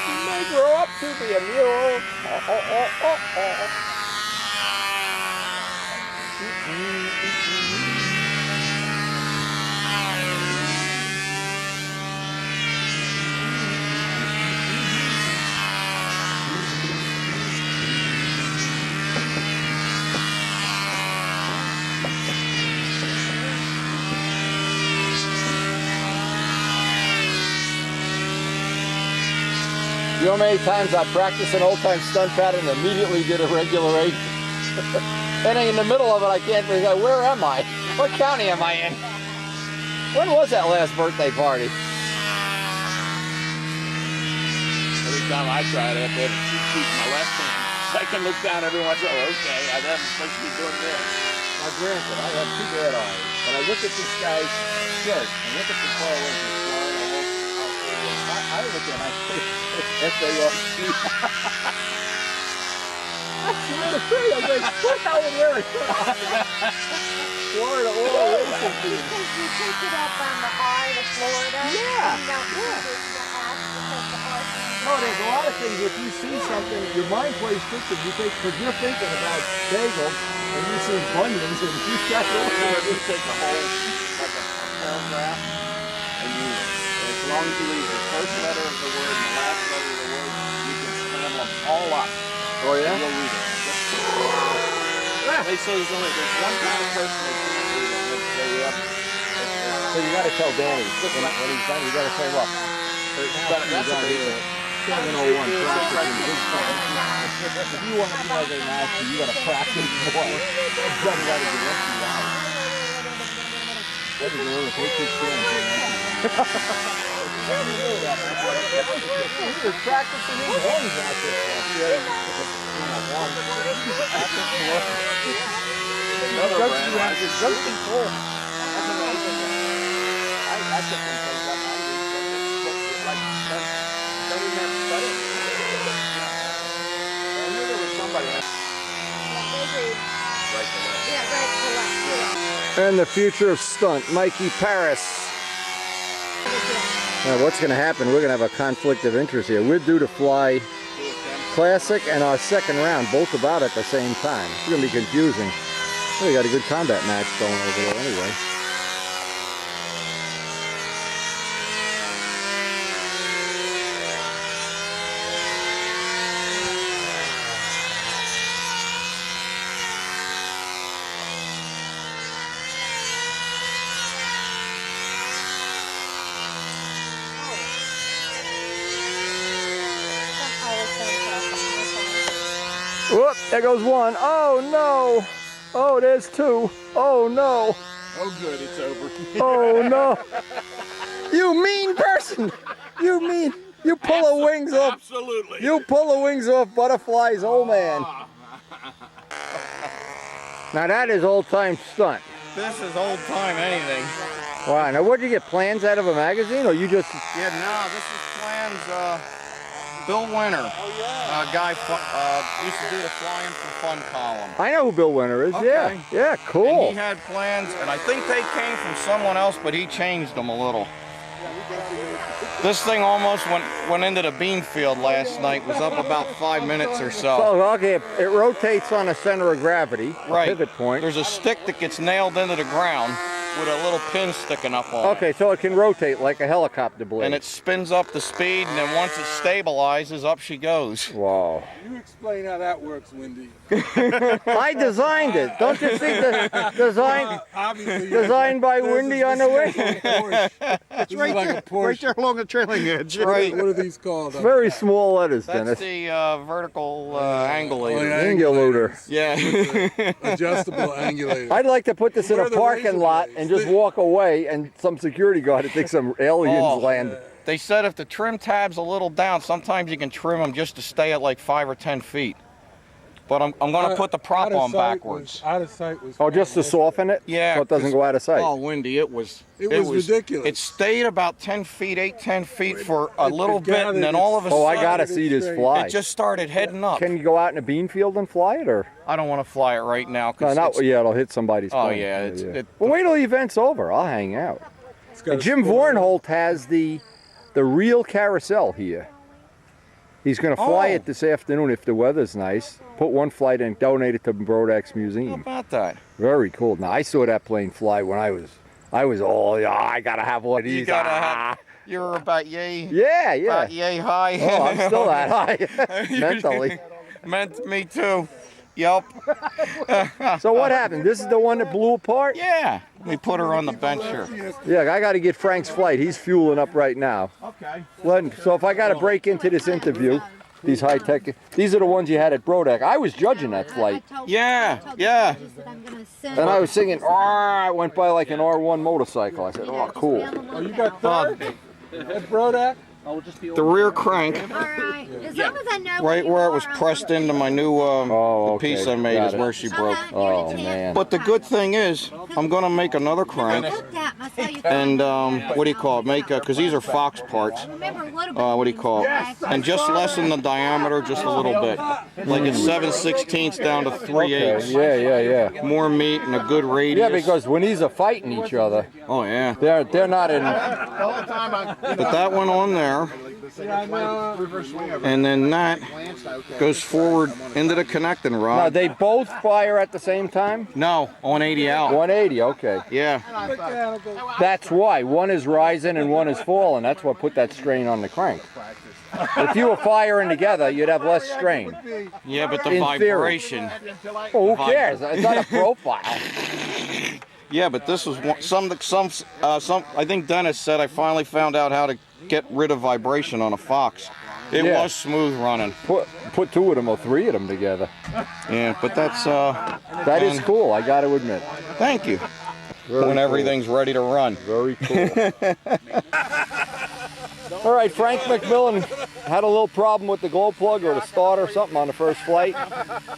You may grow up to be a mule. You know how many times I practiced an old-time stunt pattern and immediately did a regular 8? And in the middle of it, I can't figure out, where am I? What county am I in? When was that last birthday party? Every time I try it, I have to keep my left hand. I can look down every once in a while. Okay, I'm supposed to be doing this. Now, granted, I have 2 bad eyes, but I look at this guy's shirt and look at the far away from I look at it, I think it's F-A-R-C. I swear to God, I was like, what the hell is wearing? Florida oil racing team. Because you pick it up on the R to Florida. Yeah. You don't use it to ask because the R. No, there's a lot of things. If you see something, your mind plays tricks. If you think, because you're thinking about bagels and you see bunions and you got just take a whole, like a paragraph, and as long as you leave the first letter of the word and the last letter of the word, you can scramble them all up. Oh, yeah? And you'll read it. They say there's one kind of person that can't read it. So you got to tell Danny when he's done. You got to say, look. That's a big thing. 701 practicing big time. If you want to be like an athlete, you got to practice more. You got to get empty out. That is really take this chance. He was practicing his lungs out there. Another brand. Just before. That's amazing. I took them things up. I used to like 30 minutes studying. I knew there was somebody. Right to left. Yeah, right to left. And the future of stunt, Mikey Paris. Now what's going to happen, we're going to have a conflict of interest here. We're due to fly Classic and our second round, both about at the same time. It's going to be confusing. Well, we got a good combat match going over there anyway. Whoop, there goes one. Oh no. Oh, there's 2. Oh no. Oh good, it's over. Oh no. You mean person. You mean. You pull the wings off. Absolutely. You pull the wings off Butterfly's old man. Now that is old time stunt. This is old time anything. Wow, now what did you get, plans out of a magazine or you just... Yeah, no, this is plans, Bill Winter, guy used to do the Flying for Fun column. I know who Bill Winter is, Okay. Yeah, cool. And he had plans, and I think they came from someone else, but he changed them a little. This thing almost went into the bean field last night, was up about 5 minutes or so. So, okay, it rotates on a center of gravity, Right. a pivot point. There's a stick that gets nailed into the ground with a little pin sticking up on it. Okay, so it can rotate like a helicopter blade. And it spins up the speed, and then once it stabilizes, up she goes. Wow. You explain how that works, Wendy. I designed it. Don't you see the design? Obviously, Designed by Wendy on the wing. It's right, like there, a Porsche. right there along the trailing edge. Right. What are these called? Very small letters, That's Dennis. the vertical angulator. Angulator. Yeah. Adjustable angulator. I'd like to put this in Where a are the parking razor lot blades? and just walk away, and some security guard would think some aliens land. They said if the trim tab's a little down, sometimes you can trim them just to stay at like 5 or 10 feet. But I'm going to put the prop on backwards. Out of sight was. Oh, just to soften it? Yeah. So it doesn't go out of sight. Oh, Wendy, it was ridiculous. It stayed about 10 feet, 10 feet for a little bit, and then all of a Oh, sudden, I gotta see this fly. it just started heading up. Can you go out in a bean field and fly it, or? I don't want to fly it right now. No, 'Cause not it's- yeah. It'll hit somebody's. Oh, plane. yeah, Well, wait till the event's over. I'll hang out. And Jim Vornholt has the real carousel here. He's going to fly it this afternoon if the weather's nice. Put one flight and donate it to Brodax Museum. How about that? Very cool. Now I saw that plane fly when I was all, I gotta have one of these. You gotta have. You're about yay. Yeah. About yay high. Oh, I'm still that high mentally. Me too. Yup. So what happened? This is the one that blew apart? Yeah. Let me put her on the bench here. Yeah, I got to get Frank's flight. He's fueling up right now. Okay. So if I got to break into this interview, these high-tech, these are the ones you had at Brodak. I was judging that flight. Yeah, yeah. And I was singing, I went by like an R1 motorcycle. I said, oh, cool. Oh, you got third at Brodak? The rear crank, As long as I know right where it was pressed into my new the piece I made is where she broke. Oh, man. But the good thing is, I'm going to make another crank. And what do you call it? Make because these are Fox parts. What do you call it? And just lessen the diameter just a little bit, like it's 7/16 down to 3/8. Yeah. More meat and a good radius. Yeah, because when these are fighting each other, oh yeah, they're not in. Put that one on there. And then that goes forward into the connecting rod. Now, they both fire at the same time? No, 180 out. 180, okay. Yeah. That's why. One is rising and one is falling. That's what put that strain on the crank. If you were firing together, you'd have less strain. Yeah, but the In vibration. Well, who cares? It's not a profile. Yeah, but this was some. I think Dennis said I finally found out how to get rid of vibration on a Fox. It was smooth running. Put two of them or three of them together. Yeah, but that's that is cool. I got to admit. Thank you. Very when cool. everything's ready to run. Very cool. All right, Frank McMillan had a little problem with the glow plug or the starter or something on the first flight.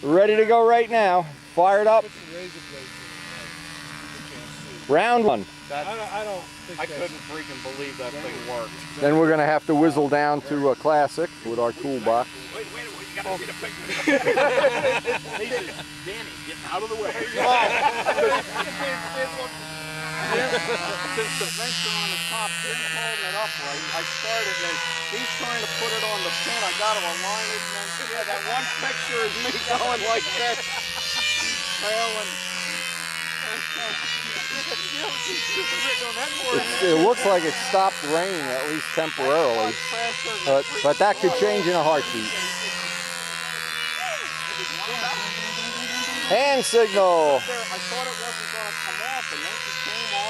Ready to go right now. Fired up. Round one. I couldn't freaking believe that thing worked. Then we're going to have to whizzle down to a Classic with our toolbox. Wait, you gotta get a picture. Danny, get out of the way. Since the vents are on the top, Jim's holding it upright. I started and then he's trying to put it on the pin. I got to align it and then that one picture is me going like this. Trailing. It looks like it stopped raining, at least temporarily. But that could change in a heartbeat. Hand signal.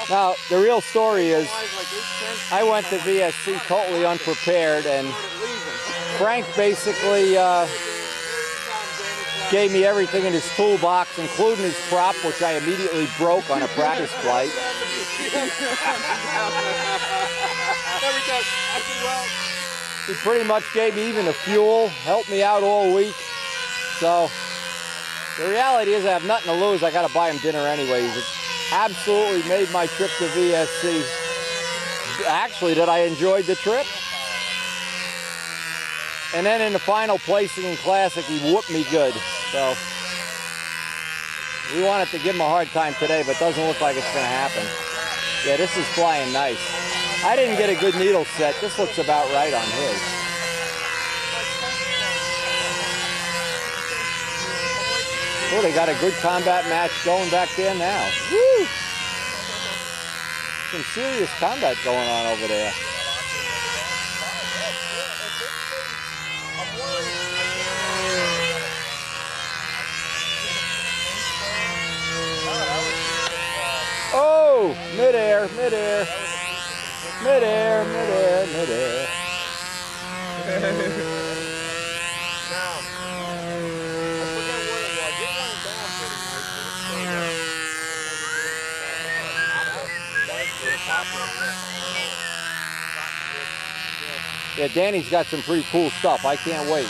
Now, the real story is, I went to VSC totally unprepared, and Frank basically gave me everything in his toolbox, including his prop, which I immediately broke on a practice flight. He pretty much gave me even the fuel, helped me out all week. So the reality is I have nothing to lose. I got to buy him dinner anyways. It absolutely made my trip to VSC. Actually, that I enjoyed the trip. And then in the final placing in Classic, he whooped me good. So we wanted to give him a hard time today, but doesn't look like it's going to happen. Yeah, this is flying nice. I didn't get a good needle set. This looks about right on his. Oh, they got a good combat match going back there now. Woo! Some serious combat going on over there. Oh, midair, midair, midair, midair, midair. Yeah, Danny's got some pretty cool stuff. I can't wait.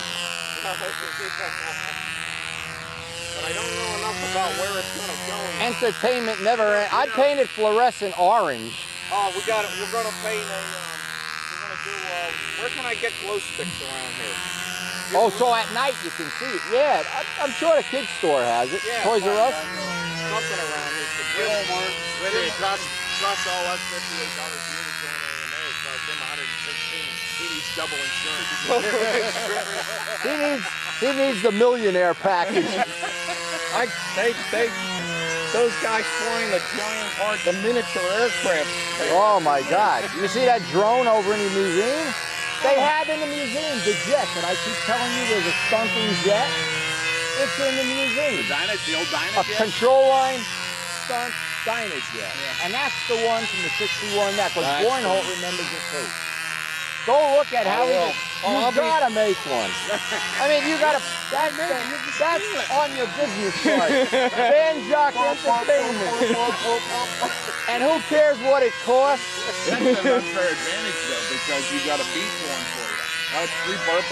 But I don't know enough about where it's going to go. Entertainment never ends. I painted fluorescent orange. Oh, we got it. We're going to paint a. We're going to do. Where can I get glow sticks around here? Oh, so at night you can see it. Yeah, I'm sure the kids store has it. Yeah, Toys R Us. Something around here. Walmart. Wait, cost all us $58 a year to join AMA. It cost him $116. He needs double insurance. He needs the millionaire package. Those guys flying the miniature aircraft. Oh my God! You see that drone over in the museum? They have in the museum the jet that I keep telling you there's a stunting jet. It's in the museum. The old Dyna A jet? control line stunt. Steinage yet. And that's the one from the 61 neck. Because That's Bornholt remembers it too. Go look at how he will. did. I'll You be- gotta make one. I mean, you gotta. That's on your business card. Van Jock Entertainment. And who cares what it costs? That's an unfair advantage though, because you got a beat going for you. That's 3 burps.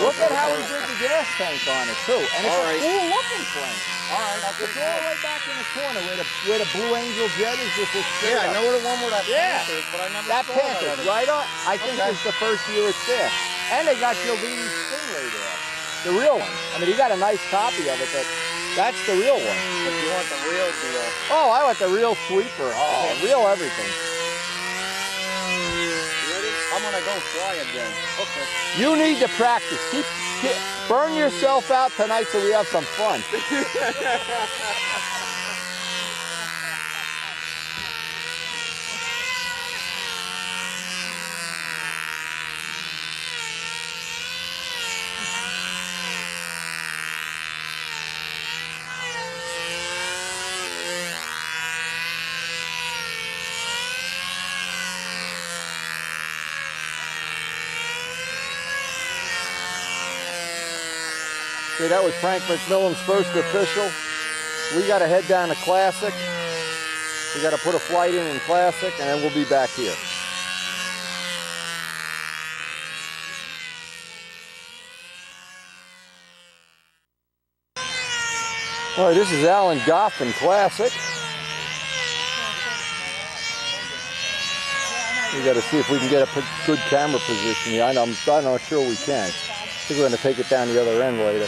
Look at how he did the gas tank on it too. And it's a cool looking plane. Alright, I'll It's all the way back in the corner where the Blue Angel jet is with this. Yeah, I know where the one where that Yeah. Panther is, but I never That saw that Panther's other. right on. I think Okay. it's the first year it's there. And they got Cialdini's Stingray there. The real one. I mean, you got a nice copy of it, but that's the real one. But you want the real deal. Oh, I want the real sweeper. Oh, real everything. Ready? I'm gonna go fly again. Okay. You need to practice. Burn yourself out tonight so we have some fun. See, that was Frank McMillan's first official. We got to head down to Classic. We got to put a flight in Classic, and then we'll be back here. All right, this is Alan Goff in Classic. We got to see if we can get a good camera position here. I'm not sure we can. I think we're going to take it down the other end later.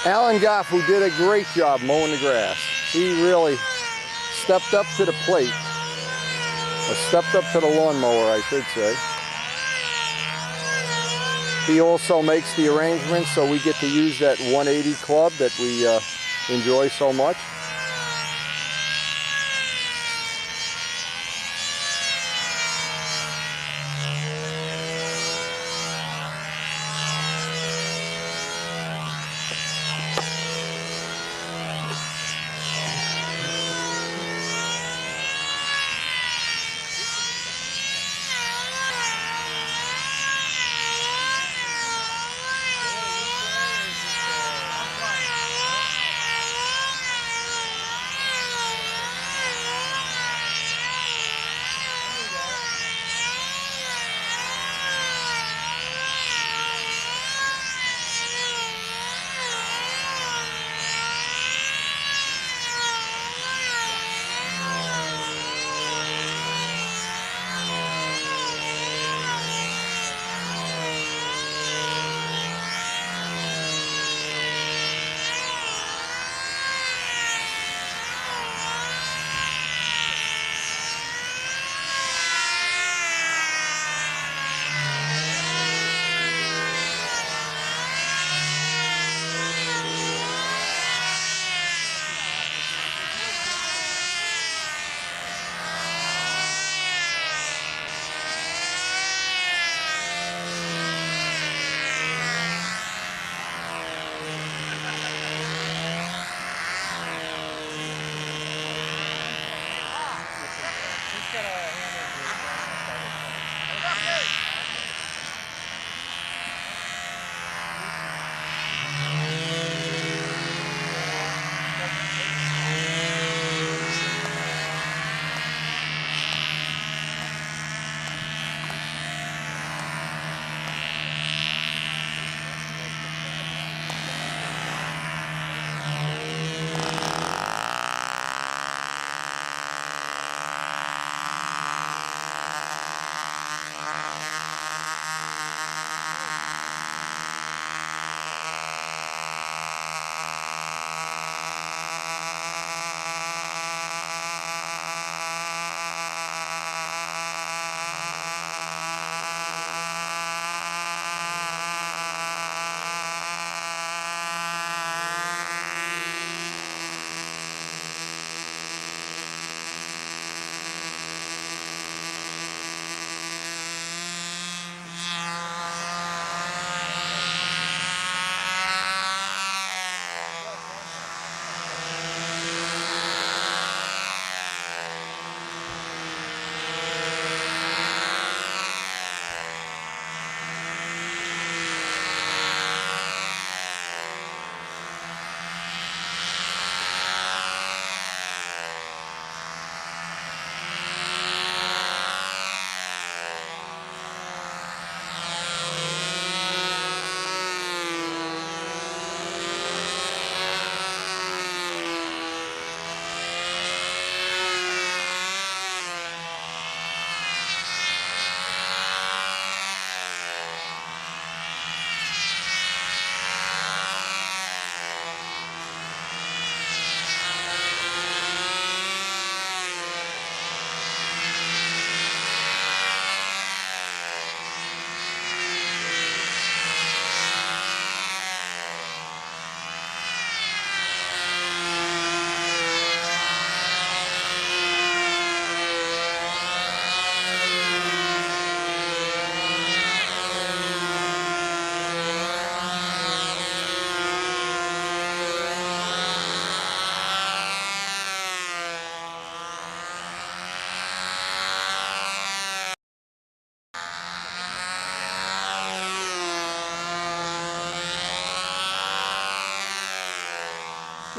Alan Goff, who did a great job mowing the grass. He really stepped up to the plate. Or stepped up to the lawnmower, I should say. He also makes the arrangements so we get to use that 180 club that we enjoy so much.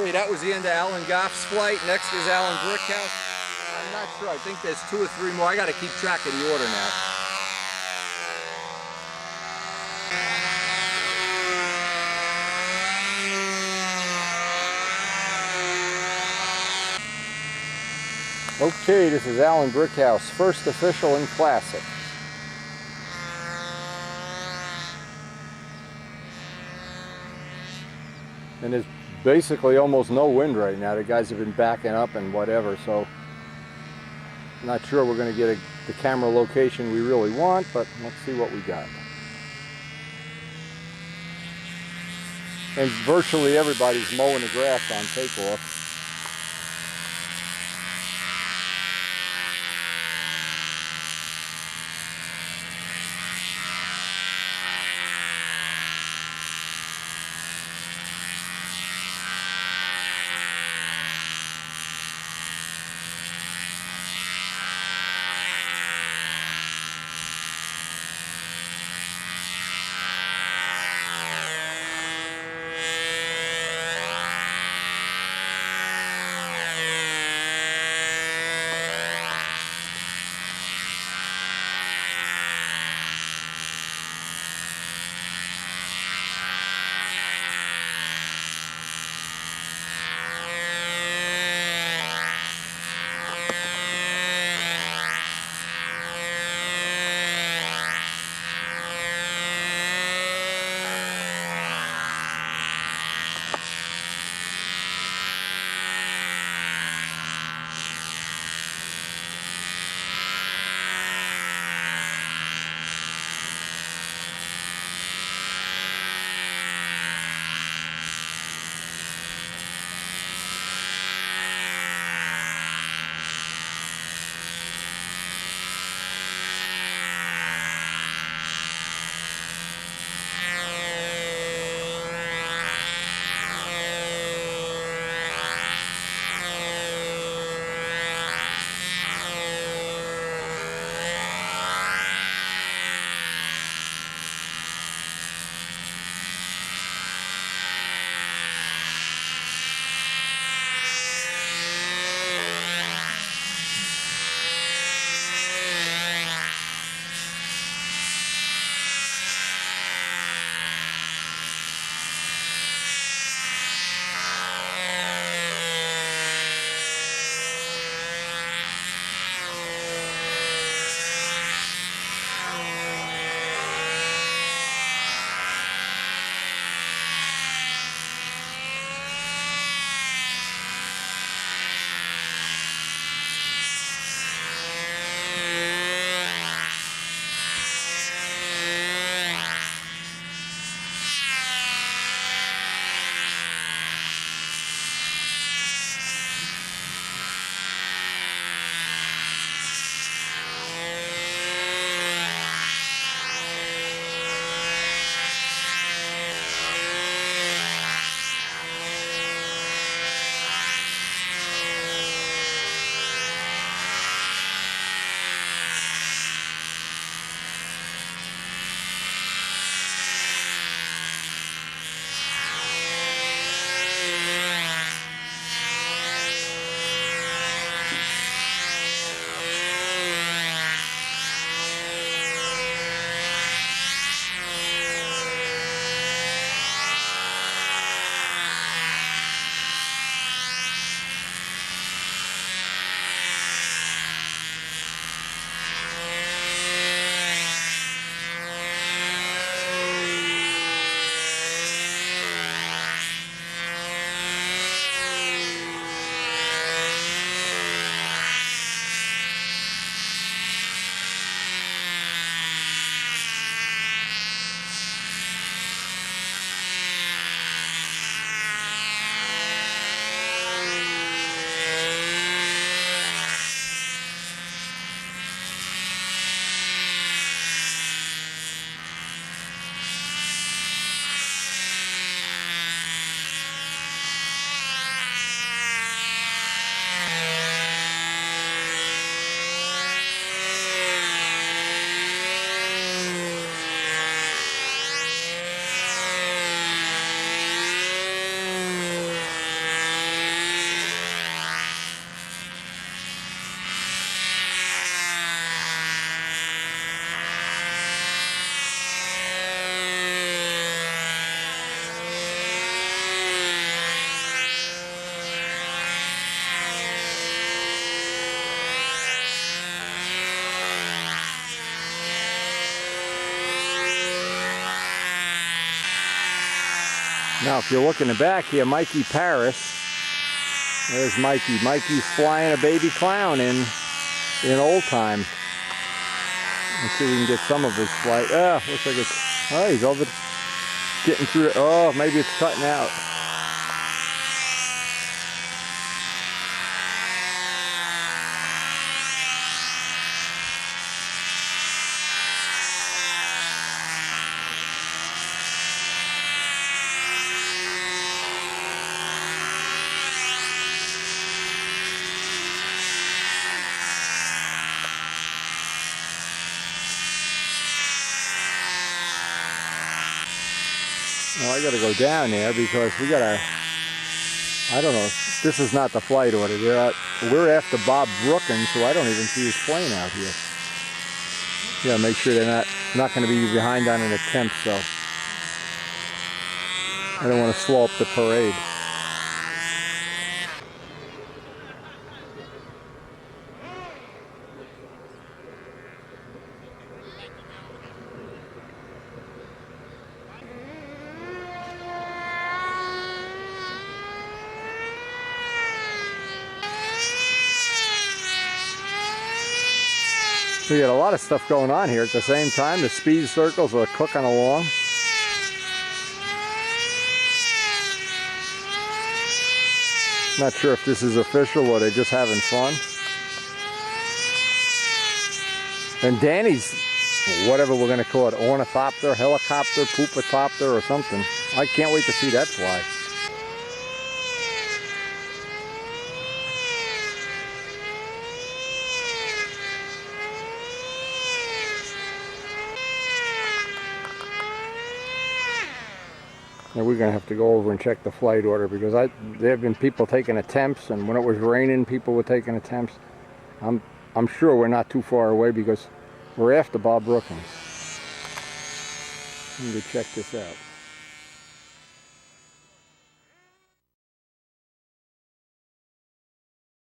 basically that was the end of Alan Goff's flight. Next is Alan Brickhouse. I'm not sure. I think there's 2 or 3 more. I got to keep track of the order now. Okay, this is Alan Brickhouse, first official in Classic. And there's basically almost no wind right now. The guys have been backing up and whatever, so I'm not sure we're going to get the camera location we really want, but let's see what we got. And virtually everybody's mowing the grass on takeoff. Now, if you look in the back here, Mikey Paris. There's Mikey. Mikey's flying a baby clown in old time. Let's see if we can get some of his flight. Looks like it's, oh, he's over, getting through it. Oh, maybe it's cutting out. Well, I gotta go down there because we gotta, I don't know, this is not the flight order. We're after Bob Brookins, so I don't even see his plane out here. Yeah, make sure they're not gonna be behind on an attempt, so I don't want to slow up the parade. We got a lot of stuff going on here at the same time. The speed circles are cooking along. Not sure if this is official or they're just having fun. And Danny's, whatever we're going to call it, ornithopter, helicopter, poopatopter or something. I can't wait to see that fly. And we're going to have to go over and check the flight order because there have been people taking attempts, and when it was raining, people were taking attempts. I'm sure we're not too far away because we're after Bob Brookins. Let me check this out.